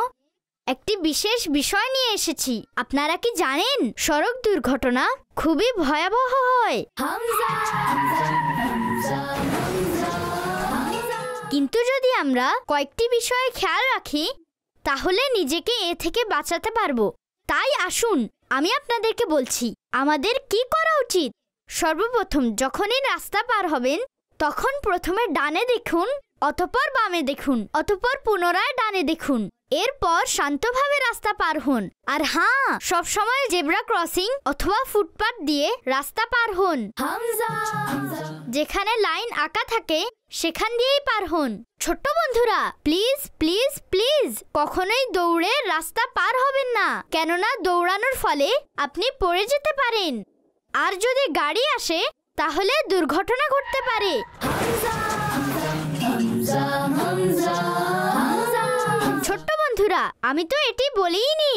একটি বিশেষ বিষয় নিয়ে এসেছি। আপনারা কি জানেন সড়ক দুর্ঘটনা খুবই ভয়াবহ হয়, কিন্তু যদি আমরা কয়েকটি বিষয়ে খেয়াল রাখি তাহলে নিজেকে এ থেকে বাঁচাতে পারবো। তাই আসুন আমি আপনাদেরকে বলছি আমাদের কি করা উচিত। সর্বপ্রথম যখনই রাস্তা পার হবেন তখন প্রথমে ডানে দেখুন, অতঃপর বামে দেখুন, অতঃপর পুনরায় ডানে দেখুন। এরপর শান্তভাবে রাস্তা পার হন। আর হ্যাঁ, সব সময় জেব্রা ক্রসিং অথবা ফুটপাত দিয়ে রাস্তা পার হন। যেখানে লাইন আঁকা থাকে সেখান দিয়েই পার হন। ছোট্ট বন্ধুরা, প্লিজ প্লিজ প্লিজ কখনোই দৌড়ে রাস্তা পার হবেন না, কেননা দৌড়ানোর ফলে আপনি পড়ে যেতে পারেন। আর যদি গাড়ি আসে তাহলে দুর্ঘটনা ঘটতে পারে। ছোট্ট বন্ধুরা, আমি তো এটি বলিনি।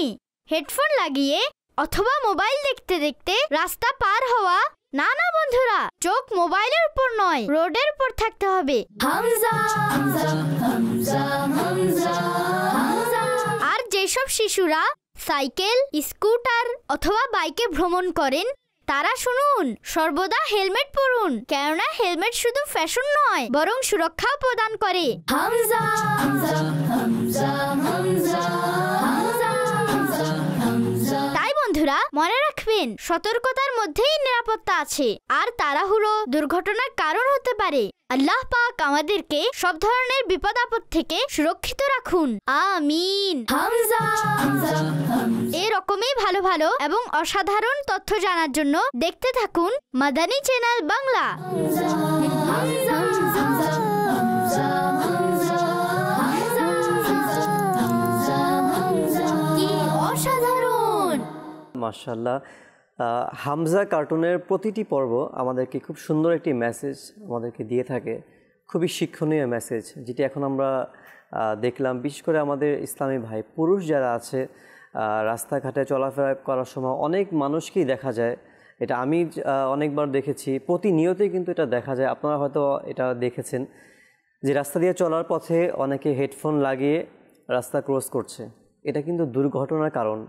হেডফোন লাগিয়ে অথবা মোবাইল দেখতে দেখতে রাস্তা পার হওয়া না না বন্ধুরা, চোখ মোবাইলের উপর নয়, রোডের উপর থাকতে হবে। আর যেসব শিশুরা সাইকেল, স্কুটার অথবা বাইকে ভ্রমণ করেন তারা শুনুন, সর্বদা হেলমেট পরুন, কেননা হেলমেট শুধু ফ্যাশন নয় বরং সুরক্ষাও প্রদান করে। তাই বন্ধুরা, মনে রাখবেন, সতর্কতার মধ্যেই নিরাপত্তা আছে, আর তাড়াহুড়ো দুর্ঘটনার কারণ হতে পারে। আল্লাহ পাক আমাদেরকে সব ধরনের বিপদ আপদ থেকে সুরক্ষিত রাখুন, আমিন। এরকমই ভালো ভালো এবং অসাধারণ তথ্য জানার জন্য দেখতে থাকুন মাদানী চ্যানেল বাংলা। অসাধারণ, মাশাআল্লাহ। হামজা কার্টুনের প্রতিটি পর্ব আমাদেরকে খুব সুন্দর একটি মেসেজ আমাদেরকে দিয়ে থাকে, খুবই শিক্ষণীয় মেসেজ, যেটি এখন আমরা দেখলাম। বিশেষ করে আমাদের ইসলামী ভাই পুরুষ যারা আছে, রাস্তাঘাটে চলাফেরা করার সময় অনেক মানুষকেই দেখা যায়, এটা আমি অনেকবার দেখেছি, প্রতিনিয়তই কিন্তু এটা দেখা যায়, আপনারা হয়তো এটা দেখেছেন, যে রাস্তা দিয়ে চলার পথে অনেকে হেডফোন লাগিয়ে রাস্তা ক্রস করছে। এটা কিন্তু দুর্ঘটনার কারণ।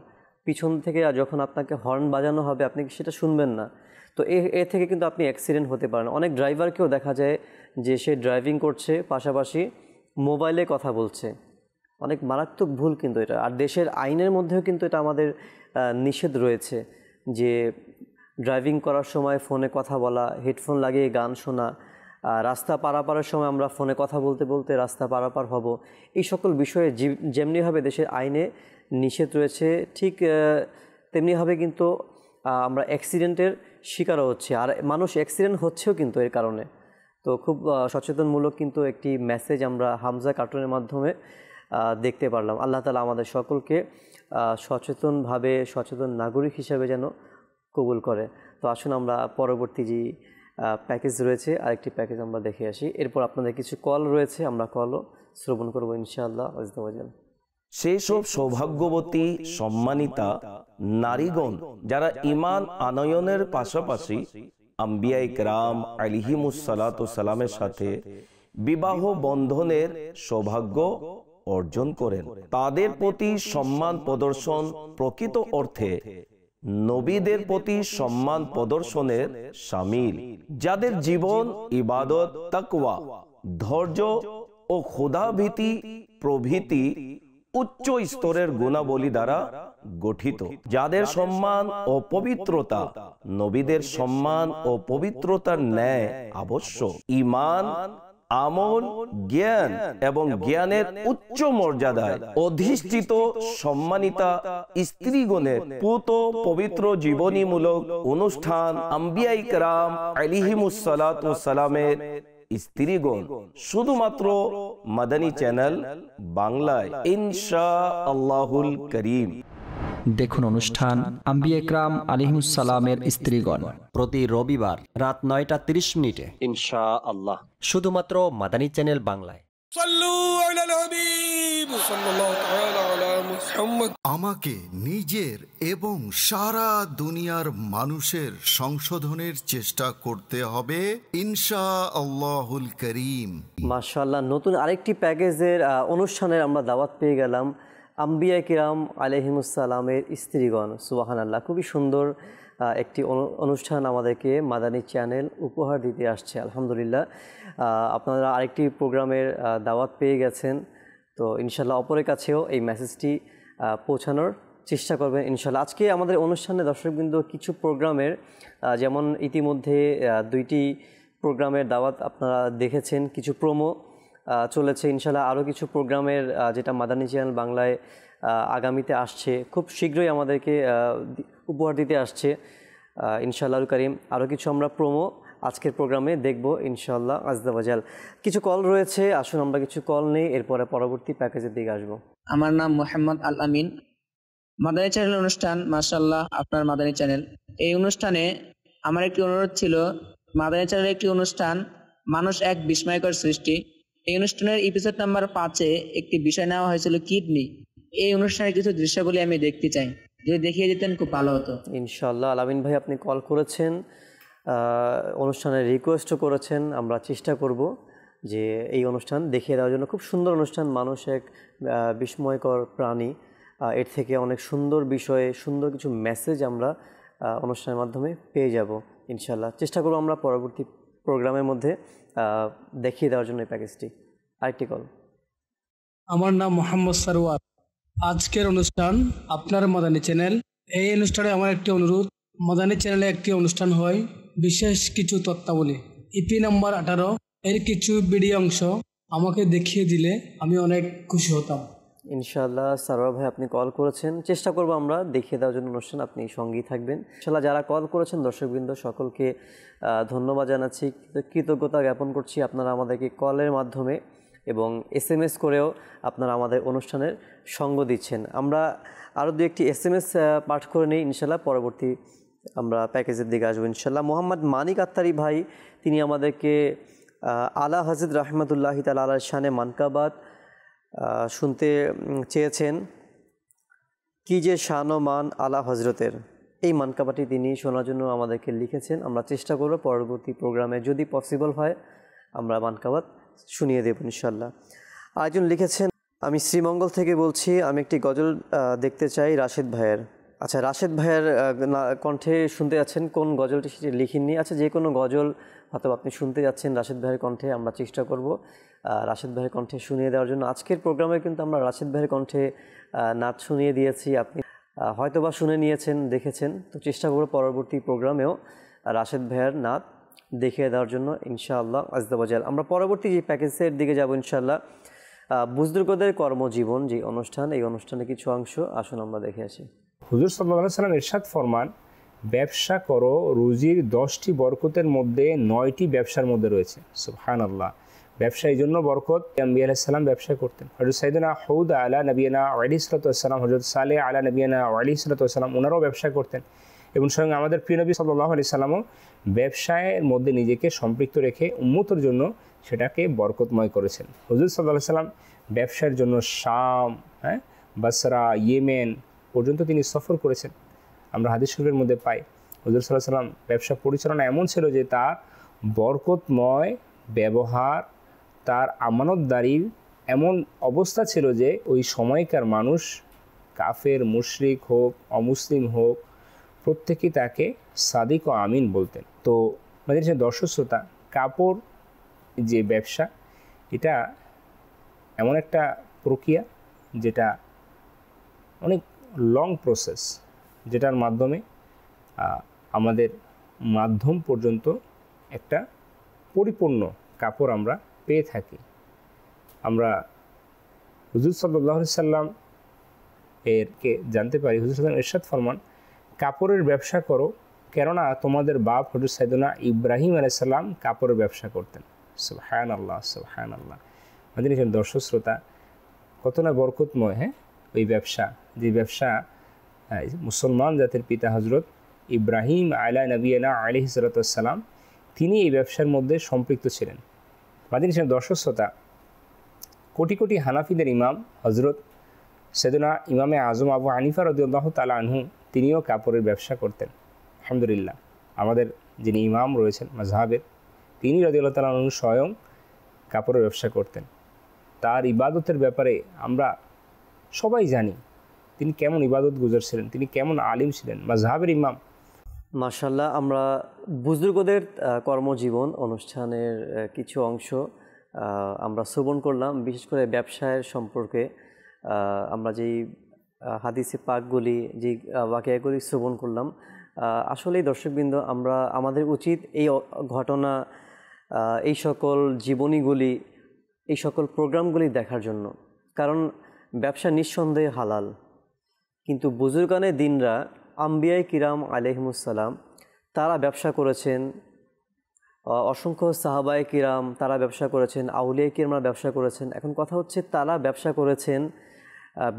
পিছন থেকে যখন আপনাকে হর্ন বাজানো হবে আপনি সেটা শুনবেন না, তো এ থেকে কিন্তু আপনি অ্যাক্সিডেন্ট হতে পারেন। অনেক ড্রাইভারকেও দেখা যায় যে সে ড্রাইভিং করছে, পাশাপাশি মোবাইলে কথা বলছে। অনেক মারাত্মক ভুল কিন্তু এটা। আর দেশের আইনের মধ্যেও কিন্তু এটা আমাদের নিষেধ রয়েছে, যে ড্রাইভিং করার সময় ফোনে কথা বলা, হেডফোন লাগিয়ে গান শোনা, রাস্তা পারাপারের সময় আমরা ফোনে কথা বলতে বলতে রাস্তা পারাপার হব, এই সকল বিষয়ে যেমনিভাবে দেশের আইনে নিষেধ রয়েছে, ঠিক তেমনিভাবে কিন্তু আমরা অ্যাক্সিডেন্টের শিকারও হচ্ছে, আর মানুষ অ্যাক্সিডেন্ট হচ্ছেও কিন্তু এর কারণে। তো খুব সচেতনমূলক কিন্তু একটি মেসেজ আমরা হামজা কার্টুনের মাধ্যমে দেখতে পারলাম। আল্লাহ তাআলা আমাদের সকলকে সচেতনভাবে সচেতন নাগরিক হিসাবে যেন কবুল করে। তো আসুন আমরা পরবর্তী যে প্যাকেজ রয়েছে আরেকটি প্যাকেজ আমরা দেখে আসি, এরপর আপনাদের কিছু কল রয়েছে, আমরা কলও শ্রবণ করবো ইনশাআল্লাহ। সেই সব সৌভাগ্যবতী সম্মানিতা নারীগণ যারা ঈমান আনয়নের পাশাপাশি আম্বিয়ায়ে কেরাম আলাইহিমুসসালাতু সালামের সাথে বিবাহ বন্ধনের সৌভাগ্য অর্জন করেন, তাদের প্রতি সম্মান প্রদর্শন প্রকৃত অর্থে নবীদের প্রতি সম্মান প্রদর্শনের শামিল। যাদের জীবন ইবাদত, তাকওয়া, ধৈর্য ও খোদাভীতি প্রভৃতি উচ্চ স্তরের গুণাবলী দ্বারা গঠিত, যাদের সম্মান ও পবিত্রতা নবীদের সম্মান ও পবিত্রতার ন্যায় আবশ্যক। ঈমান, আমল, জ্ঞান এবং জ্ঞানের উচ্চ মর্যাদায় অধিষ্ঠিত সম্মানিতা স্ত্রীগণের পুত পবিত্র জীবনীমূলক অনুষ্ঠান আম্বিয়ায়ে কেরাম আলাইহিমুসসালাতু সালামের স্ত্রীগণ শুধুমাত্র মাদানী চ্যানেল বাংলায় ইনশাআল্লাহুল করিম। দেখুন অনুষ্ঠান আম্বিয়া ইকরাম আলাইহিমুসসালামের স্ত্রীগণ প্রতি রবিবার রাত 9টা 30 মিনিটে ইনশাআল্লাহ, শুধুমাত্র মাদানী চ্যানেল বাংলায়। আমাকে নিজের এবং সারা দুনিয়ার মানুষের সংশোধনের চেষ্টা করতে হবে ইনশাআল্লাহুল করিম। মাশাআল্লাহ, নতুন আরেকটি প্যাকেজের অনুষ্ঠানের আমরা দাওয়াত পেয়ে গেলাম আম্বিয়া কিরাম আলাইহিমুসসালামের স্ত্রীগণ। সুবহানাল্লাহ, খুবই সুন্দর একটি অনুষ্ঠান আমাদেরকে মাদানী চ্যানেল উপহার দিতে আসছে। আলহামদুলিল্লাহ, আপনারা আরেকটি প্রোগ্রামের দাওয়াত পেয়ে গেছেন, তো ইনশাল্লাহ অপরের কাছেও এই মেসেজটি পৌঁছানোর চেষ্টা করবেন ইনশাল্লাহ। আজকে আমাদের অনুষ্ঠানে দর্শকবৃন্দ কিছু প্রোগ্রামের, যেমন ইতিমধ্যে 2টি প্রোগ্রামের দাওয়াত আপনারা দেখেছেন, কিছু প্রোমো চলেছে ইনশাল্লাহ। আরও কিছু প্রোগ্রামের যেটা মাদানী চ্যানেল বাংলায় আগামীতে আসছে, খুব শীঘ্রই আমাদেরকে উপহার দিতে আসছে ইনশাআল্লাহুল কারীম। আরও কিছু আমরা প্রোমো আজকের প্রোগ্রামে দেখব ইনশাআল্লাহ আযজা ওয়া জাল। কিছু কল রয়েছে, আসুন আমরা কিছু কল নেই, এরপরে পরবর্তী প্যাকেজের দিকে আসবো। আমার নাম মোহাম্মদ আল আমিন। মাদানী চ্যানেল অনুষ্ঠান, মাশাআল্লাহ আপনার মাদানী চ্যানেল। এই অনুষ্ঠানে আমার একটি অনুরোধ ছিল, মাদানী চ্যানেলের একটি অনুষ্ঠান মানুষ এক বিস্ময়কর সৃষ্টি, এই অনুষ্ঠানের এপিসোড নাম্বার 5-এ একটি বিষয় নেওয়া হয়েছিল কিডনি। এই অনুষ্ঠানের কিছু দৃশ্যগুলি আমি দেখতে চাই, যদি দেখিয়ে দিতেন খুব ভালো হতো। ইনশাআল্লাহ। আলামিন ভাই আপনি কল করেছেন, অনুষ্ঠানের রিকোয়েস্টও করেছেন, আমরা চেষ্টা করব যে এই অনুষ্ঠান দেখিয়ে দেওয়ার জন্য। খুব সুন্দর অনুষ্ঠান, মানুষ এক বিস্ময়কর প্রাণী, এর থেকে অনেক সুন্দর বিষয়ে সুন্দর কিছু মেসেজ আমরা অনুষ্ঠানের মাধ্যমে পেয়ে যাব ইনশাআল্লাহ। চেষ্টা করব আমরা পরবর্তী প্রোগ্রামের মধ্যে দেখিয়ে দেওয়ার জন্য এই প্যাকেজটি। আরেকটি কল। আমার নাম মোহাম্মদ সরওয়ার। আজকের অনুষ্ঠান আপনার মাদানী চ্যানেল, এই অনুষ্ঠানে আমার একটি অনুরোধ, মাদানী চ্যানেলে একটি অনুষ্ঠান হয় বিশেষ কিছু তথ্যাবলী, ইপি নাম্বার 18 এর কিছু ভিডিও অংশ আমাকে দেখিয়ে দিলে আমি অনেক খুশি হতাম। ইনশাআল্লাহ সরওয়ার ভাই আপনি কল করেছেন, চেষ্টা করব আমরা দেখিয়ে দেওয়ার জন্য অনুষ্ঠান, আপনি সঙ্গেই থাকবেন ইনশাআল্লাহ। যারা কল করেছেন দর্শকবৃন্দ সকলকে ধন্যবাদ জানাচ্ছি, কৃতজ্ঞতা জ্ঞাপন করছি। আপনারা আমাদেরকে কলের মাধ্যমে এবং SMS করেও আপনারা আমাদের অনুষ্ঠানের সঙ্গ দিচ্ছেন। আমরা আরও দু একটি SMS পাঠ করে নিই ইনশাআল্লাহ, পরবর্তী আমরা প্যাকেজের দিকে আসবো ইনশাআল্লাহ। মোহাম্মদ মানিক আত্তারি ভাই, তিনি আমাদেরকে আলা হযরত রাহমাতুল্লাহি তাআলা আলার শানে মানকাবাত শুনতে চেয়েছেন। কি যে শান ও মান আলা হজরতের, এই মানকাবাটি তিনি শোনার জন্য আমাদেরকে লিখেছেন। আমরা চেষ্টা করব পরবর্তী প্রোগ্রামে যদি পসিবল হয় আমরা মানকাবাত শুনিয়ে দেব ইনশাআল্লাহ। আরেকজন লিখেছেন, আমি শ্রীমঙ্গল থেকে বলছি, আমি একটি গজল দেখতে চাই রাশেদ ভাইয়ের। আচ্ছা, রাশেদ ভাইয়ের কণ্ঠে শুনতে যাচ্ছেন, কোন গজলটি সেটি লিখিনি। আচ্ছা, যে কোনো গজল হয়তো আপনি শুনতে যাচ্ছেন রাশেদ ভাইয়ের কণ্ঠে, আমরা চেষ্টা করব রাশেদ ভাইয়ের কণ্ঠে শুনিয়ে দেওয়ার জন্য। আজকের প্রোগ্রামে কিন্তু আমরা রাশেদ ভাইয়ের কণ্ঠে নাচ শুনিয়ে দিয়েছি, আপনি হয়তোবা শুনে নিয়েছেন, দেখেছেন, তো চেষ্টা করব পরবর্তী প্রোগ্রামেও রাশেদ ভাইয়ের নাচ দেখিয়ে দেওয়ার জন্য ইনশাআল্লাহ আযজা ওয়া জাল। আমরা পরবর্তী যে প্যাকেজের দিকে যাব ইনশাআল্লাহ, বুজুর্গদের কর্মজীবন যে অনুষ্ঠান, এই অনুষ্ঠানে কিছু অংশ আসুন আমরা দেখে আসি। হুজুর সাল্লাল্লাহু আলাইহি সাল্লাম ইরশাদ ফরমান, ব্যবসা করো, রুজির 10টি বরকতের মধ্যে 9টি ব্যবসার মধ্যে রয়েছে। সুবহানাল্লাহ। ব্যবসা এই জন্য বরকত, আম্বিয়া আলাইহিস সালাম ব্যবসা করতেন। হযরত সাইয়েদনা হুদ আলা নবিয়ানা আলাইহিস সালাতু ওয়াস সালাম, হযরত সালেহ আলা নবিয়ানা আলাইহিস সালাতু ওয়াস সালাম, ওনারাও ব্যবসা করতেন। এবং স্বয়ং আমাদের প্রিয় নবী সাল্লাল্লাহু আলাইহি সাল্লামও ব্যবসায়ের মধ্যে নিজেকে সম্পৃক্ত রেখে উম্মতের জন্য সেটাকে বরকতময় করেছেন। হুজুর সাল্লাল্লাহু আলাইহি সাল্লাম ব্যবসার জন্য শাম, বাসরা, ইয়েমেন পর্যন্ত তিনি সফর করেছেন। আমরা হাদিস শরীফের মধ্যে পাই হুজুর সাল্লাল্লাহু আলাইহি সাল্লাম ব্যবসা পরিচালনা এমন ছিল যে তার বরকতময় ব্যবহার, তার আমানতদারির এমন অবস্থা ছিল যে ওই সময়কার মানুষ, কাফের, মুশরিক হোক, অমুসলিম হোক, প্রত্যেকেই তাকে সাদিক ও আমিন বলতেন। তো আমাদের যে দর্শক শ্রোতা, কাপড় যে ব্যবসা, এটা এমন একটা প্রক্রিয়া যেটা অনেক লং প্রসেস, যেটার মাধ্যমে আমাদের মাধ্যম পর্যন্ত একটা পরিপূর্ণ কাপড় আমরা পেয়ে থাকি। আমরা হুজুর সাল্লাল্লাহু আলাইহি সাল্লাম এরকে জানতে পারি, হুজুর সাল্লাল্লাহু আলাইহি ইরশাদ ফরমান, কাপড়ের ব্যবসা করো, কেননা তোমাদের বাপ হযরত সাইয়েদনা ইব্রাহিম আলাইহিস সালাম কাপড়ের ব্যবসা করতেন। সুবহানাল্লাহ, সুবহানাল্লাহ। আমাদের এখানে দর্শক শ্রোতা, কত না বরকতময় ওই ব্যবসা, যে ব্যবসা মুসলমান জাতির পিতা হযরত ইব্রাহিম আলা নবিয়ানা আলাইহিস সালাতু ওয়াস সালাম, তিনি এই ব্যবসার মধ্যে সম্পৃক্ত ছিলেন। আমাদের এখানে দর্শক শ্রোতা, কোটি কোটি হানাফিদের ইমাম হযরত সাইয়েদনা ইমামে আজম আবু হানিফা রাদিয়াল্লাহু তাআলা আনহু, তিনিও কাপড়ের ব্যবসা করতেন। আলহামদুলিল্লাহ, আমাদের যিনি ইমাম রয়েছেন মাযহাবের, তিনি রাদিয়াল্লাহু তাআলা আনহু স্বয়ং কাপড়ের ব্যবসা করতেন। তার ইবাদতের ব্যাপারে আমরা সবাই জানি তিনি কেমন ইবাদত গুজার ছিলেন, তিনি কেমন আলিম ছিলেন, মাযহাবের ইমাম। মাশাআল্লাহ, আমরা বুজুর্গদের কর্মজীবন অনুষ্ঠানের কিছু অংশ আমরা শ্রবণ করলাম, বিশেষ করে ব্যবসায়ের সম্পর্কে আমরা যেই হাদিসে পাকগুলি, যে ওয়াকিয়াগুলি শ্রবণ করলাম। আসলেই দর্শকবৃন্দ, আমাদের উচিত এই ঘটনা, এই সকল জীবনীগুলি এই সকল প্রোগ্রামগুলি দেখার জন্য, কারণ ব্যবসা নিঃসন্দেহে হালাল। কিন্তু বুজুর্গানে দিনরা আম্বিয়াই কিরাম আলাইহিমুসসালাম তারা ব্যবসা করেছেন, অসংখ্য সাহাবায়ে কিরাম তারা ব্যবসা করেছেন, আউলিয়া কিরামরা ব্যবসা করেছেন। এখন কথা হচ্ছে তারা ব্যবসা করেছেন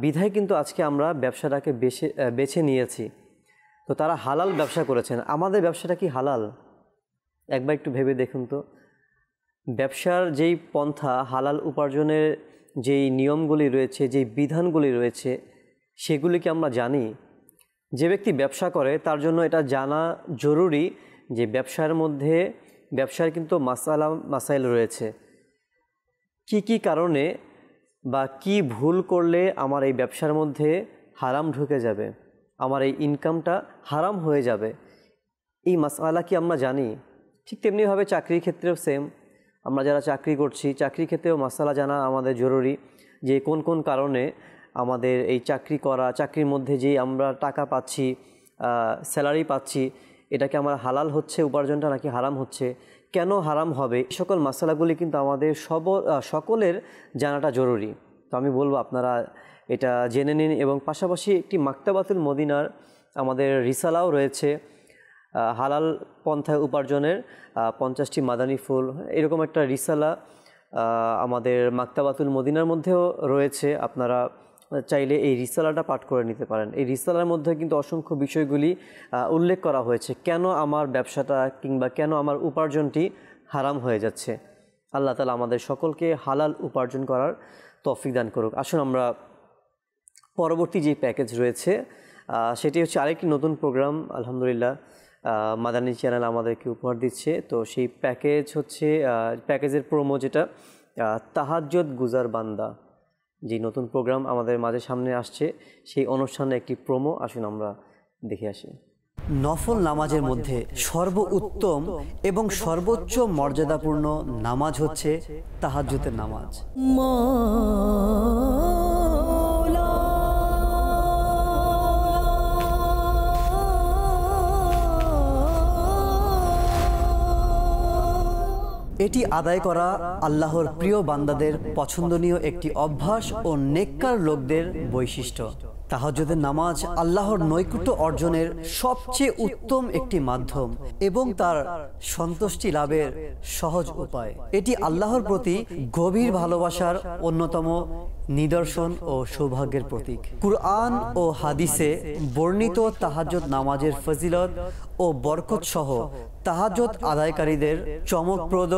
বিধায় কিন্তু আজকে আমরা ব্যবসাটাকে বেছে নিয়েছি। তো তারা হালাল ব্যবসা করেছেন, আমাদের ব্যবসাটা কি হালাল? একবার একটু ভেবে দেখুন তো। ব্যবসার যেই পন্থা, হালাল উপার্জনের যেই নিয়মগুলি রয়েছে, যেই বিধানগুলি রয়েছে, সেগুলি কি আমরা জানি? যে ব্যক্তি ব্যবসা করে তার জন্য এটা জানা জরুরি যে ব্যবসার কিন্তু মাসাইল রয়েছে। কি কারণে বা কি ভুল করলে আমার এই ব্যবসার মধ্যে হারাম ঢুকে যাবে, আমার এই ইনকামটা হারাম হয়ে যাবে, এই মাসালা কি আমরা জানি? ঠিক তেমনিভাবে চাকরির ক্ষেত্রেও সেম। আমরা যারা চাকরি করছি, চাকরির ক্ষেত্রেও মাসালা জানা আমাদের জরুরি যে কোন কোন কারণে আমাদের এই চাকরির মধ্যে যে আমরা টাকা পাচ্ছি, স্যালারি পাচ্ছি, এটাকে আমার হালাল হচ্ছে উপার্জনটা নাকি হারাম হচ্ছে, কেন হারাম হবে, এই সকল মাসালাগুলি কিন্তু আমাদের সকলের জানাটা জরুরি। তো আমি বলবো আপনারা এটা জেনে নিন। এবং পাশাপাশি একটি মাকতাবাতুল মদিনার আমাদের রিসালাও রয়েছে, হালাল পন্থায় উপার্জনের 50টি মাদানী ফুল, এরকম একটা রিসালা আমাদের মাকতাবাতুল মদিনার মধ্যেও রয়েছে। আপনারা চাইলে এই রিসালাটা পাঠ করে নিতে পারেন। এই রিসালার মধ্যে কিন্তু অসংখ্য বিষয়গুলি উল্লেখ করা হয়েছে, কেন আমার ব্যবসাটা কিংবা কেন আমার উপার্জনটি হারাম হয়ে যাচ্ছে। আল্লাহ তাআলা আমাদের সকলকে হালাল উপার্জন করার তৌফিক দান করুক। আসুন আমরা পরবর্তী যে প্যাকেজ রয়েছে সেটি হচ্ছে আরেকটি নতুন প্রোগ্রাম, আলহামদুলিল্লাহ মাদানী চ্যানেল আমাদেরকে উপহার দিচ্ছে। তো সেই প্যাকেজ হচ্ছে প্যাকেজের প্রোমো যেটা তাহাজ্জুদ গুজার বান্দা, যে নতুন প্রোগ্রাম আমাদের মাঝে সামনে আসছে, সেই অনুষ্ঠানে একটি প্রোমো আসুন আমরা দেখে আসি। নফল নামাজের মধ্যে সর্বোত্তম এবং সর্বোচ্চ মর্যাদাপূর্ণ নামাজ হচ্ছে তাহাজ্জুদের নামাজ। এটি আদায় করা আল্লাহর প্রিয় বান্দাদের পছন্দনীয় একটি অভ্যাস ও নেককার লোকদের বৈশিষ্ট্য। তাহাজ্জুদের নামাজ আল্লাহর নৈকট্য অর্জনের সবচেয়ে উত্তম একটি মাধ্যম এবং তার সন্তুষ্টি লাভের সহজ উপায়। এটি আল্লাহর প্রতি গভীর ভালোবাসার অন্যতম নিদর্শন ও সৌভাগ্যের প্রতীক। কুরআন ও হাদিসে বর্ণিত তাহাজ্জুদ নামাজের ফজিলত ও বরকত সহ তাহাজ্জুদ আদায়কারীদের চমকপ্রদ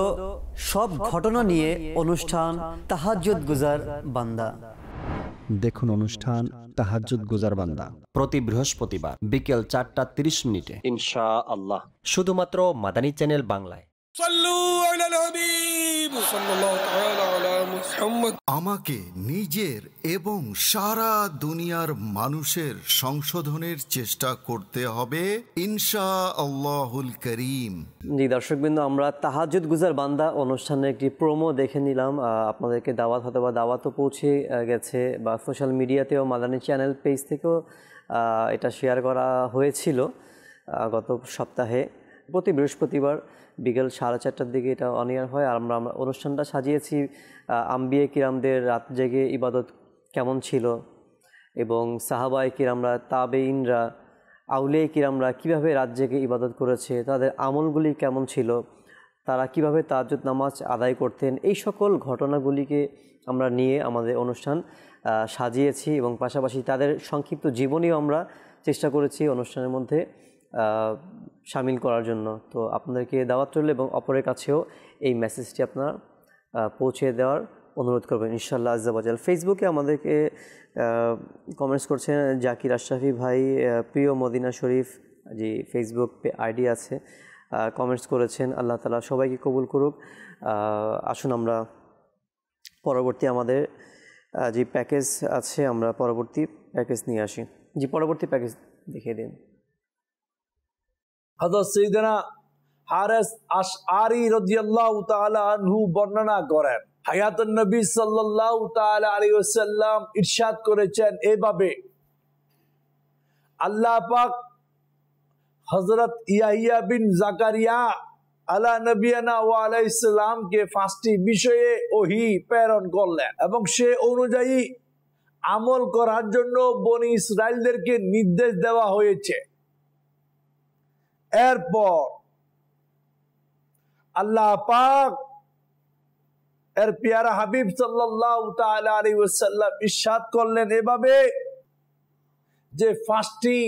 সব ঘটনা নিয়ে অনুষ্ঠান তাহাজ্জুদ গুজার বান্দা। দেখুন অনুষ্ঠান তাহাজ্জুদ গুজার বান্দা প্রতি বৃহস্পতিবার বিকেল 4:30 ইনশাআল্লাহ, শুধুমাত্র মাদানী চ্যানেল বাংলায়। আমাকে নিজের এবং সারা দুনিয়ার মানুষের সংশোধনের চেষ্টা করতে হবে ইনশাআল্লাহুল করিম। জি দর্শকবৃন্দ, আমরা তাহাজ্জুদ গুজার বান্দা অনুষ্ঠানের একটি প্রোমো দেখে নিলাম। আপনাদেরকে দাওয়াত হয়তো বা দাওয়াতও পৌঁছে গেছে, বা সোশ্যাল মিডিয়াতেও মাদানী চ্যানেল পেজ থেকেও এটা শেয়ার করা হয়েছিল গত সপ্তাহে। প্রতি বৃহস্পতিবার বিকেল 4:30টার দিকে এটা অন এয়ার হয়। আর আমরা অনুষ্ঠানটা সাজিয়েছি আম্বিয়া কিরামদের রাত জেগে ইবাদত কেমন ছিল, এবং সাহাবায়ে কিরামরা, তাবেঈনরা, আউলিয়া কিরামরা কীভাবে রাত জেগে ইবাদত করেছে, তাদের আমলগুলি কেমন ছিল, তারা কিভাবে তাহাজ্জুদ নামাজ আদায় করতেন, এই সকল ঘটনাগুলিকে আমরা নিয়ে আমাদের অনুষ্ঠান সাজিয়েছি। এবং পাশাপাশি তাদের সংক্ষিপ্ত জীবনীও আমরা চেষ্টা করেছি অনুষ্ঠানের মধ্যে শামিল করার জন্য। তো আপনাদেরকে দাওয়াত রইল এবং অপরের কাছেও এই মেসেজটি আপনারা পৌঁছে দেওয়ার অনুরোধ করবেন ইনশাআল্লাহ আজ্জা ওয়া জাল। ফেসবুকে আমাদেরকে কমেন্টস করছেন জাকির আশরাফি ভাই, প্রিয় মদিনা শরীফ, জি ফেসবুক আইডি আছে, কমেন্টস করেছেন। আল্লাহ তাআলা সবাইকে কবুল করুক। আসুন আমরা পরবর্তী আমাদের যে প্যাকেজ আছে, আমরা পরবর্তী প্যাকেজ নিয়ে আসি। জি পরবর্তী প্যাকেজ দেখিয়ে দিন। হযরত সাইয়েদনা হারিস আশআরী রাদিয়াল্লাহু তাআলা আনহু বর্ণনা করেন, হায়াতুন নবী সাল্লাল্লাহু তাআলা আলাইহি ওয়াসাল্লাম ইরশাদ করেছেন এভাবে, আল্লাহ পাক হযরত ইয়াহিয়া বিন জাকারিয়া আলা নবিয়ানা ওয়া আলাইহিস সালামকে 5টি বিষয়ে ওহী প্রেরণ করলেন এবং সে অনুযায়ী আমল করার জন্য বনি ইসরাইলদেরকে নির্দেশ দেওয়া হয়েছে। এরপর আল্লাহ পাক এর পেয়ারা হাবিব সাল্লাল্লাহু তাআলা আলাইহি ওয়াসাল্লাম ইরশাদ করলেন এভাবে যে 5টি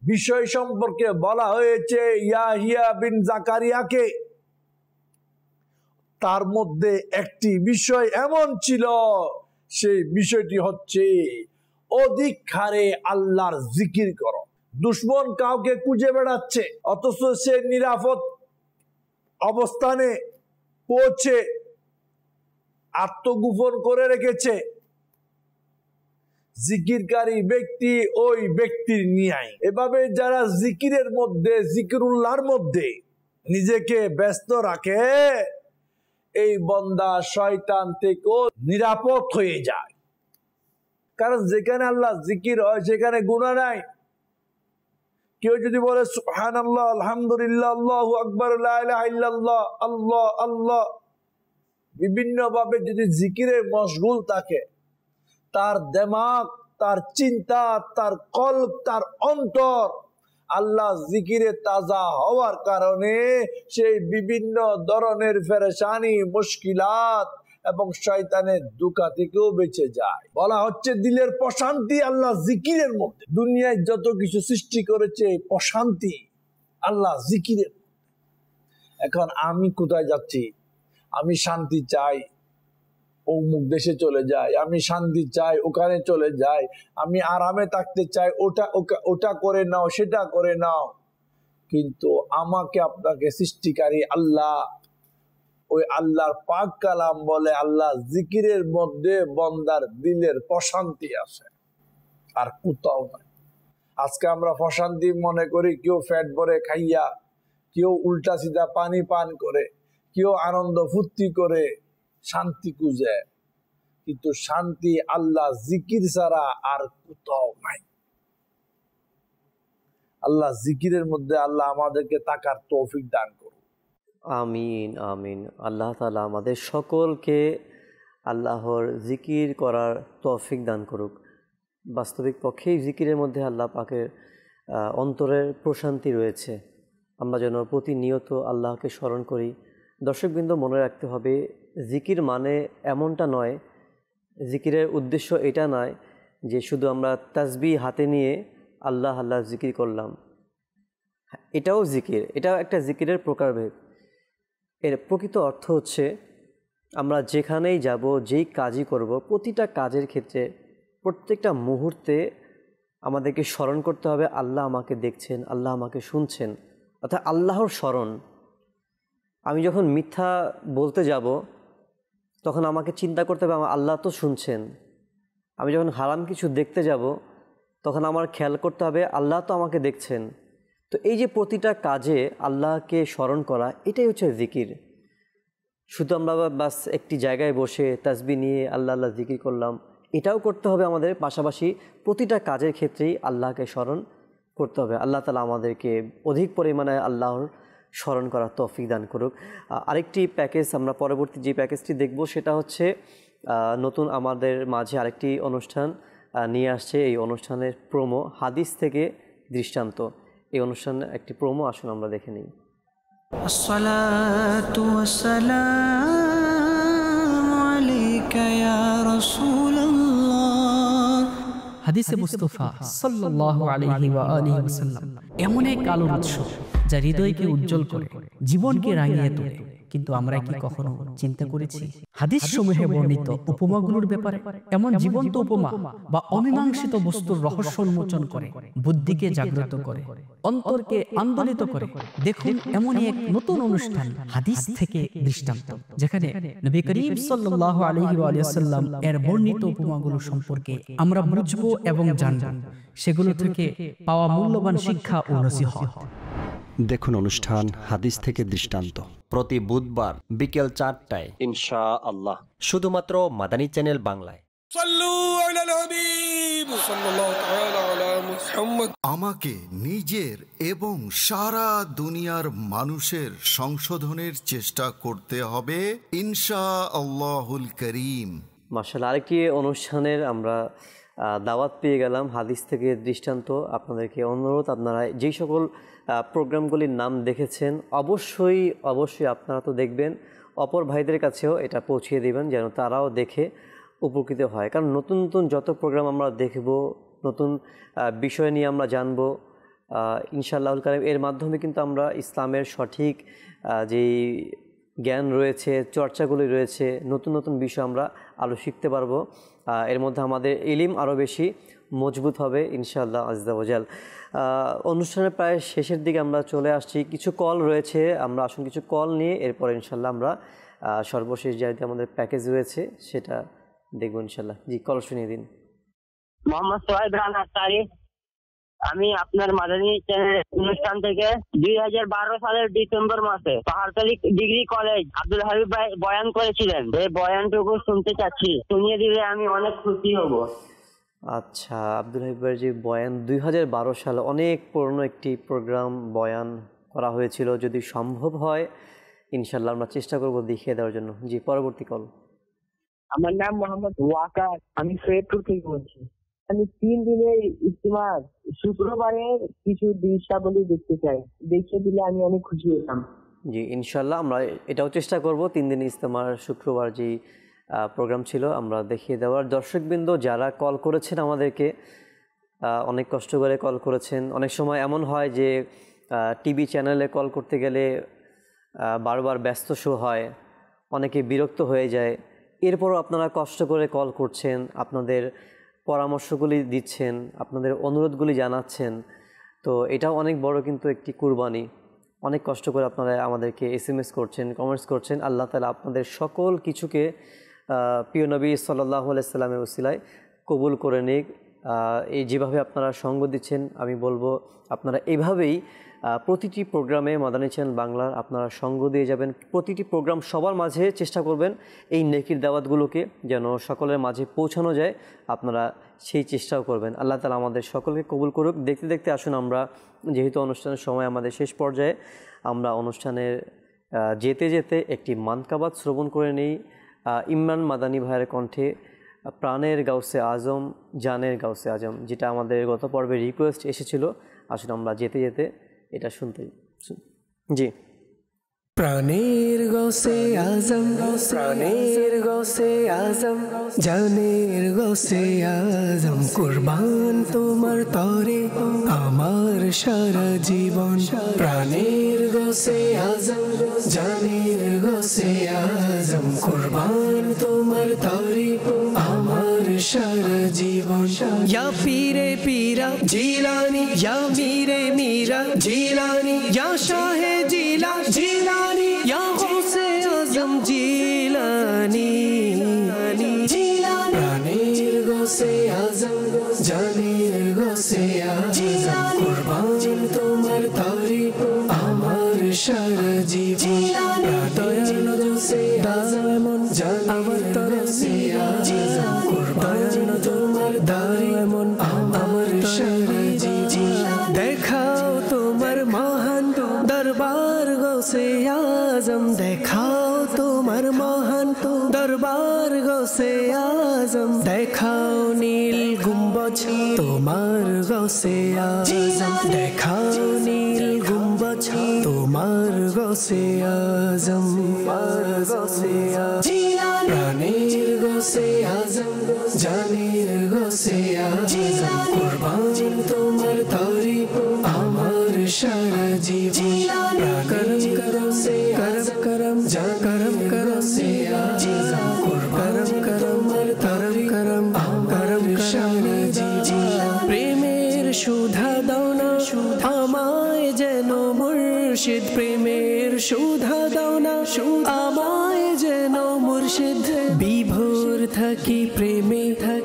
বিষয় সম্পর্কে বলা হয়েছে ইয়াহিয়া বিন জাকারিয়াকে, তার মধ্যে একটি বিষয় এমন ছিল, সেই বিষয়টি হচ্ছে অধিক হারে আল্লাহর জিকির করো। দুশমন কাউকে খুঁজে বেড়াচ্ছে, অথচ সে নিরাপদ অবস্থানে পৌঁছে আত্মগোপন করে রেখেছে। জিকিরকারী ব্যক্তি ওই ব্যক্তির ন্যায়। এভাবে যারা জিকিরের মধ্যে, জিকিরুল্লাহর মধ্যে নিজেকে ব্যস্ত রাখে, এই বান্দা শয়তান থেকেও নিরাপদ হয়ে যায়। কারণ যেখানে আল্লাহ জিকির হয় সেখানে গুনাহ নাই। কেউ যদি বলে সুবহানাল্লাহ, আলহামদুলিল্লাহ, আল্লাহু আকবার, লা ইলাহা ইল্লাল্লাহ, আল্লাহ আল্লাহ, বিভিন্ন ভাবে যদি জিকিরে মশগুল থাকে, তার দিমাগ, তার চিন্তা, তার কলব, তার অন্তর আল্লাহ জিকিরে তাজা হওয়ার কারণে সেই বিভিন্ন ধরনের পেরেশানি, মুশকিলাত এবং শয়তানের ধোঁকা থেকেও বেঁচে যায়। বলা হচ্ছে দিলের প্রশান্তি আল্লাহ জিকিরের মধ্যে। দুনিয়ায় যত কিছু সৃষ্টি করেছে প্রশান্তি আল্লাহ জিকিরের। এখন আমি কোথায় যাচ্ছি? আমি শান্তি চাই, অমুক দেশে চলে যাই। আমি শান্তি চাই, ওখানে চলে যাই। আমি আরামে থাকতে চাই, ওটা করে নাও, সেটা করে নাও। কিন্তু আমাকে আপনাকে সৃষ্টিকারী আল্লাহ, ওই আল্লাহর পাক কালাম বলে আল্লাহ জিকিরের মধ্যে বান্দার দিলের প্রশান্তি আসে, আর কোথাও নাই। আজকে আমরা প্রশান্তি মনে করি কেউ পেট ভরে খাইয়া, কেউ উল্টা সিধা পানি পান করে, কেউ আনন্দ ফুর্তি করে শান্তি খুঁজে। কিন্তু শান্তি আল্লাহ জিকির ছাড়া আর কোথাও নাই। আল্লাহ জিকিরের মধ্যে আল্লাহ আমাদেরকে তাকার তৌফিক দান করুন। আমিন আমিন। আল্লাহ তাআলা আমাদের সকলকে আল্লাহর জিকির করার তৌফিক দান করুক। বাস্তবিক পক্ষেই জিকিরের মধ্যে আল্লাহ পাকের অন্তরের প্রশান্তি রয়েছে। আমরা যেন প্রতিনিয়ত আল্লাহকে স্মরণ করি। দর্শকবৃন্দ, মনে রাখতে হবে জিকির মানে এমনটা নয়, জিকিরের উদ্দেশ্য এটা নয় যে শুধু আমরা তাসবিহ হাতে নিয়ে আল্লাহ আল্লাহ জিকির করলাম। এটাও জিকির, এটাও একটা জিকিরের প্রকারভেদ। এর প্রকৃত অর্থ হচ্ছে আমরা যেখানেই যাব, যেই কাজই করব, প্রতিটা কাজের ক্ষেত্রে প্রত্যেকটা মুহূর্তে আমাদেরকে স্মরণ করতে হবে আল্লাহ আমাকে দেখছেন, আল্লাহ আমাকে শুনছেন, অর্থাৎ আল্লাহর স্মরণ। আমি যখন মিথ্যা বলতে যাব তখন আমাকে চিন্তা করতে হবে আমার আল্লাহ তো শুনছেন। আমি যখন হারাম কিছু দেখতে যাব তখন আমার খেয়াল করতে হবে আল্লাহ তো আমাকে দেখছেন। তো এই যে প্রতিটা কাজে আল্লাহকে স্মরণ করা, এটাই হচ্ছে জিকির। শুধু আমরা বাস একটি জায়গায় বসে তাসবিহ নিয়ে আল্লাহ আল্লাহ জিকির করলাম, এটাও করতে হবে আমাদের। পাশাপাশি প্রতিটা কাজের ক্ষেত্রেই আল্লাহকে স্মরণ করতে হবে। আল্লাহ তাআলা আমাদেরকে অধিক পরিমাণে আল্লাহর স্মরণ করার তৌফিক দান করুক। আরেকটি প্যাকেজ আমরা পরবর্তী যে প্যাকেজটি দেখব সেটা হচ্ছে নতুন আমাদের মাঝে আরেকটি অনুষ্ঠান নিয়ে আসছে। এই অনুষ্ঠানের প্রোমো, হাদিস থেকে দৃষ্টান্ত। এই অনুষ্ঠানের একটি প্রোমো আসুন আমরা দেখে নিই। আসসালাতু ওয়াসসালামু আলাইকা ইয়া রাসূলুল্লাহ। হাদিসে মুস্তাফা সাল্লাল্লাহু আলাইহি ওয়া আলিহি ওয়াসাল্লাম এমন এক আলোর উৎস যা হৃদয়কে উজ্জ্বল করে, জীবনকে রাঙিয়ে তোলে। কিন্তু আমরা কি কখনো চিন্তা করেছি হাদিস সমূহে বর্ণিত উপমাগুলোর ব্যাপারে? এমন জীবন্ত উপমা বা অমীমাংসিত বস্তুর রহস্য উন্মোচন করে, বুদ্ধিকে জাগ্রত করে, অন্তরকে আন্দোলিত করে। দেখুন এমনই এক নতুন অনুষ্ঠান হাদিস থেকে দৃষ্টান্ত, যেখানে নবী করিম সাল্লাল্লাহু আলাইহি ওয়া সাল্লাম এর বর্ণিত উপমাগুলো সম্পর্কে আমরা বুঝবো এবং জানবো, সেগুলো থেকে পাওয়া মূল্যবান শিক্ষা ও নসিহত। দেখুন অনুষ্ঠান হাদিস থেকে দৃষ্টান্ত প্রতি বুধবার বিকেল 4টায় ইনশাআল্লাহ, শুধুমাত্র মাদানী চ্যানেল বাংলায়। আমাকে নিজের এবং সারা দুনিয়ার মানুষের সংশোধনের চেষ্টা করতে হবে ইনশাআল্লাহুল করিম। মাশাআল্লাহ, আরেকটি অনুষ্ঠানের আমরা দাওয়াত পেয়ে গেলাম হাদিস থেকে দৃষ্টান্ত। আপনাদেরকে অনুরোধ, আপনারা যেই সকল প্রোগ্রামগুলির নাম দেখেছেন অবশ্যই আপনারা তো দেখবেন, অপর ভাইদের কাছেও এটা পৌঁছিয়ে দিবেন যেন তারাও দেখে উপকৃত হয়। কারণ নতুন নতুন যত প্রোগ্রাম আমরা দেখব, নতুন বিষয় নিয়ে আমরা জানব ইনশাআল্লাহুল কারীম, এর মাধ্যমে কিন্তু আমরা ইসলামের সঠিক যেই জ্ঞান রয়েছে, চর্চাগুলি রয়েছে, নতুন নতুন বিষয় আমরা আরও শিখতে পারবো। এর মধ্যে আমাদের ইলম আরও বেশি মজবুত হবে ইনশাআল্লাহ আজ্জা ওয়াজাল। অনুষ্ঠানের প্রায় শেষের দিকে আমরা চলে আসছি, কিছু কল রয়েছে, আমরা আসুন কিছু কল নিয়ে এরপর ইনশাআল্লাহ আমরা সর্বশেষ যে আমাদের প্যাকেজ রয়েছে সেটা দেখবো ইনশাআল্লাহ। জি, কল শুনিয়ে দিন। মোহাম্মদ সোহাইব রানা আক্তারি, আমি আপনার মাদানী চ্যানেল অনুষ্ঠান থেকে 2012 সালের ডিসেম্বর মাসে পাহাড়তলী ডিগ্রি কলেজ আব্দুল হাবিব ভাই বয়ান করেছিলেন, এই বয়ানটুকু শুনতে চাচ্ছি, শুনিয়ে দিলে আমি অনেক খুশি হব। আচ্ছা, আব্দুল হাবিব ভাইয়ের যে বয়ান 2012 সালে অনেক পুরনো একটি প্রোগ্রাম বয়ান করা হয়েছিল, যদি সম্ভব হয় ইনশাআল্লাহ আমরা চেষ্টা করব দেখিয়ে দেওয়ার জন্য। জি, পরবর্তী কল। আমার নাম মোহাম্মদ ওয়াকার, আমি সৈয়দপুর থেকে বলছি। আমি 3 দিনের ইজতিমার শুক্রবারের কিছু দৃশ্যাবলী দেখতে চাই, দেখিয়ে দিলে আমি অনেক খুশি হতাম। জি, ইনশাআল্লাহ আমরা এটাও চেষ্টা করব 3 দিন ইজতিমার শুক্রবার যেই প্রোগ্রাম ছিল আমরা দেখিয়ে দেওয়ার। দর্শকবৃন্দ যারা কল করেছেন আমাদেরকে, অনেক কষ্ট করে কল করেছেন। অনেক সময় এমন হয় যে টিভি চ্যানেলে কল করতে গেলে বারবার ব্যস্ত শো হয়, অনেকে বিরক্ত হয়ে যায়, এরপরও আপনারা কষ্ট করে কল করছেন, আপনাদের পরামর্শগুলি দিচ্ছেন, আপনাদের অনুরোধগুলি জানাচ্ছেন, তো এটাও অনেক বড় কিন্তু একটি কুরবানি। অনেক কষ্ট করে আপনারা আমাদেরকে SMS করছেন, কমেন্টস করছেন। আল্লাহ তাআলা আপনাদের সকল কিছুকে প্রিয় নবী সাল্লাল্লাহু আলাইহি সাল্লামের ওসিলায় কবুল করে নিক। এই যেভাবে আপনারা সঙ্গ দিচ্ছেন, আমি বলবো আপনারা এভাবেই প্রতিটি প্রোগ্রামে মাদানী চ্যানেল বাংলার আপনারা সঙ্গ দিয়ে যাবেন। প্রতিটি প্রোগ্রাম সবার মাঝে চেষ্টা করবেন এই নেকির দাওয়াতগুলোকে যেন সকলের মাঝে পৌঁছানো যায়, আপনারা সেই চেষ্টাও করবেন। আল্লাহ তাআলা আমাদের সকলকে কবুল করুক। দেখতে দেখতে আসুন আমরা, যেহেতু অনুষ্ঠানের সময় আমাদের শেষ পর্যায়ে, আমরা অনুষ্ঠানের যেতে যেতে একটি মানকাবাত শ্রবণ করে নিই ইমরান মাদানী ভাইয়ের কণ্ঠে, প্রাণের গাউসে আজম, জানের গাউসে আজম, যেটা আমাদের গত পর্বে রিকোয়েস্ট এসেছিল। আসুন আমরা যেতে যেতে এটা শুনতে। জি। প্রাণের গৌসে আজম, প্রাণের গৌসে আজম, জানের গৌসে আজম, কুরবান তোমার তরে আমার সারা জীবন। প্রাণের গৌসে আজম, জানের গৌসে আজম, কুরবান তোমার তরে আমার সারা জীবন। ইয়া পীরে পীরা জিলানি, ইয়া মীরে মীরা জিলানি, ইয়া শাহে জিলা জিলানি, ইয়া গৌসে আজম জিলানি, প্রাণের গৌসে আজম, জানের গৌসে আজম, কুরবান তোমার তরে আমার সারা জীবন। দয়াল গৌসে আজম, জান আমার তরফে আজম, কুরবান তোমার দাইমন আমার সারা জীবন। দেখাও তোমার মহান দরবার গৌসে আজম, দেখাও তোমার মহান দরবার গৌসে আজম, দেখাও নীল গুম্বজ তোমার গৌসে আজম, দেখাও নীল গুম্বজ তোমার গৌসে আজম, গৌসে আজম, প্রাণের গৌসে আজম, জানের গৌসে আজম, কুরবান তোমার তরে আমার সারা জীবন। করম করম সে করম করম যা করম করম সে আজম, কুরবান করম তরম করম করম সারা জীবন। প্রেমের সুধা দাও না আমায় যেন মুর্শিদ, প্রেমের সুধা দাও না আমায় যেন মুর্শিদ, বিভোর থাকি প্রেমে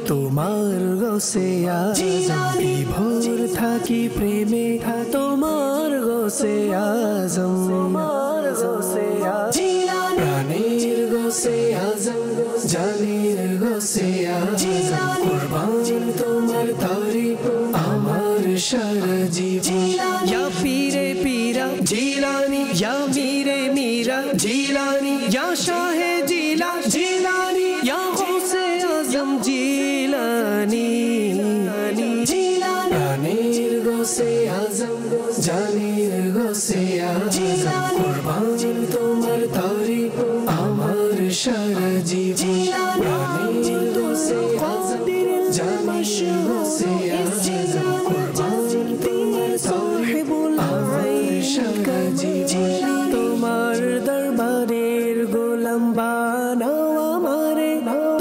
তোমার গৌসে আজম, বিভোর থাকি প্রেমে তোমার গৌসে আজম, তোমার গৌসে আজম, প্রাণের গৌসে আজম, জানের গৌসে আজম, জিলানি ইয়া মীরে মীরা জিলানি ইয়া শাহে জিলা জিলানি ইয়া গৌসে আজম জিলানি প্রাণের গৌসে আজম জানের গৌসে আজম কুরবান তোমার তারিফ আমার সারা জীবন প্রাণের গৌসে আজম জানের গৌসে আজম কুরবান তোমার সাহিবুল আমার সারা জীবন তোমার দরবারের গোলাম বানাও আমারে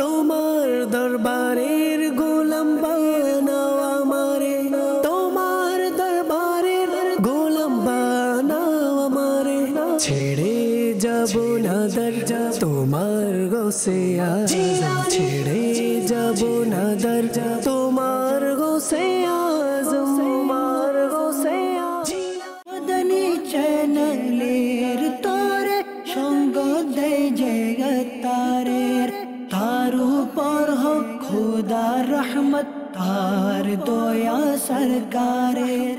তোমার দরবারের গোলাম বানাও আমারে তোমার দরবারের গোলাম বানাও আমারে ছেড়ে যাব না দরজা তোমার গৌসে আজম ছেড়ে যাব না দরজা তোমার গৌসে আজম তোমার গৌসে মদনী চ্যানেলের তোরে সঙ্গ দেয় জগতারের তার উপর হোক খোদা রহমত তার দয়া সরকারের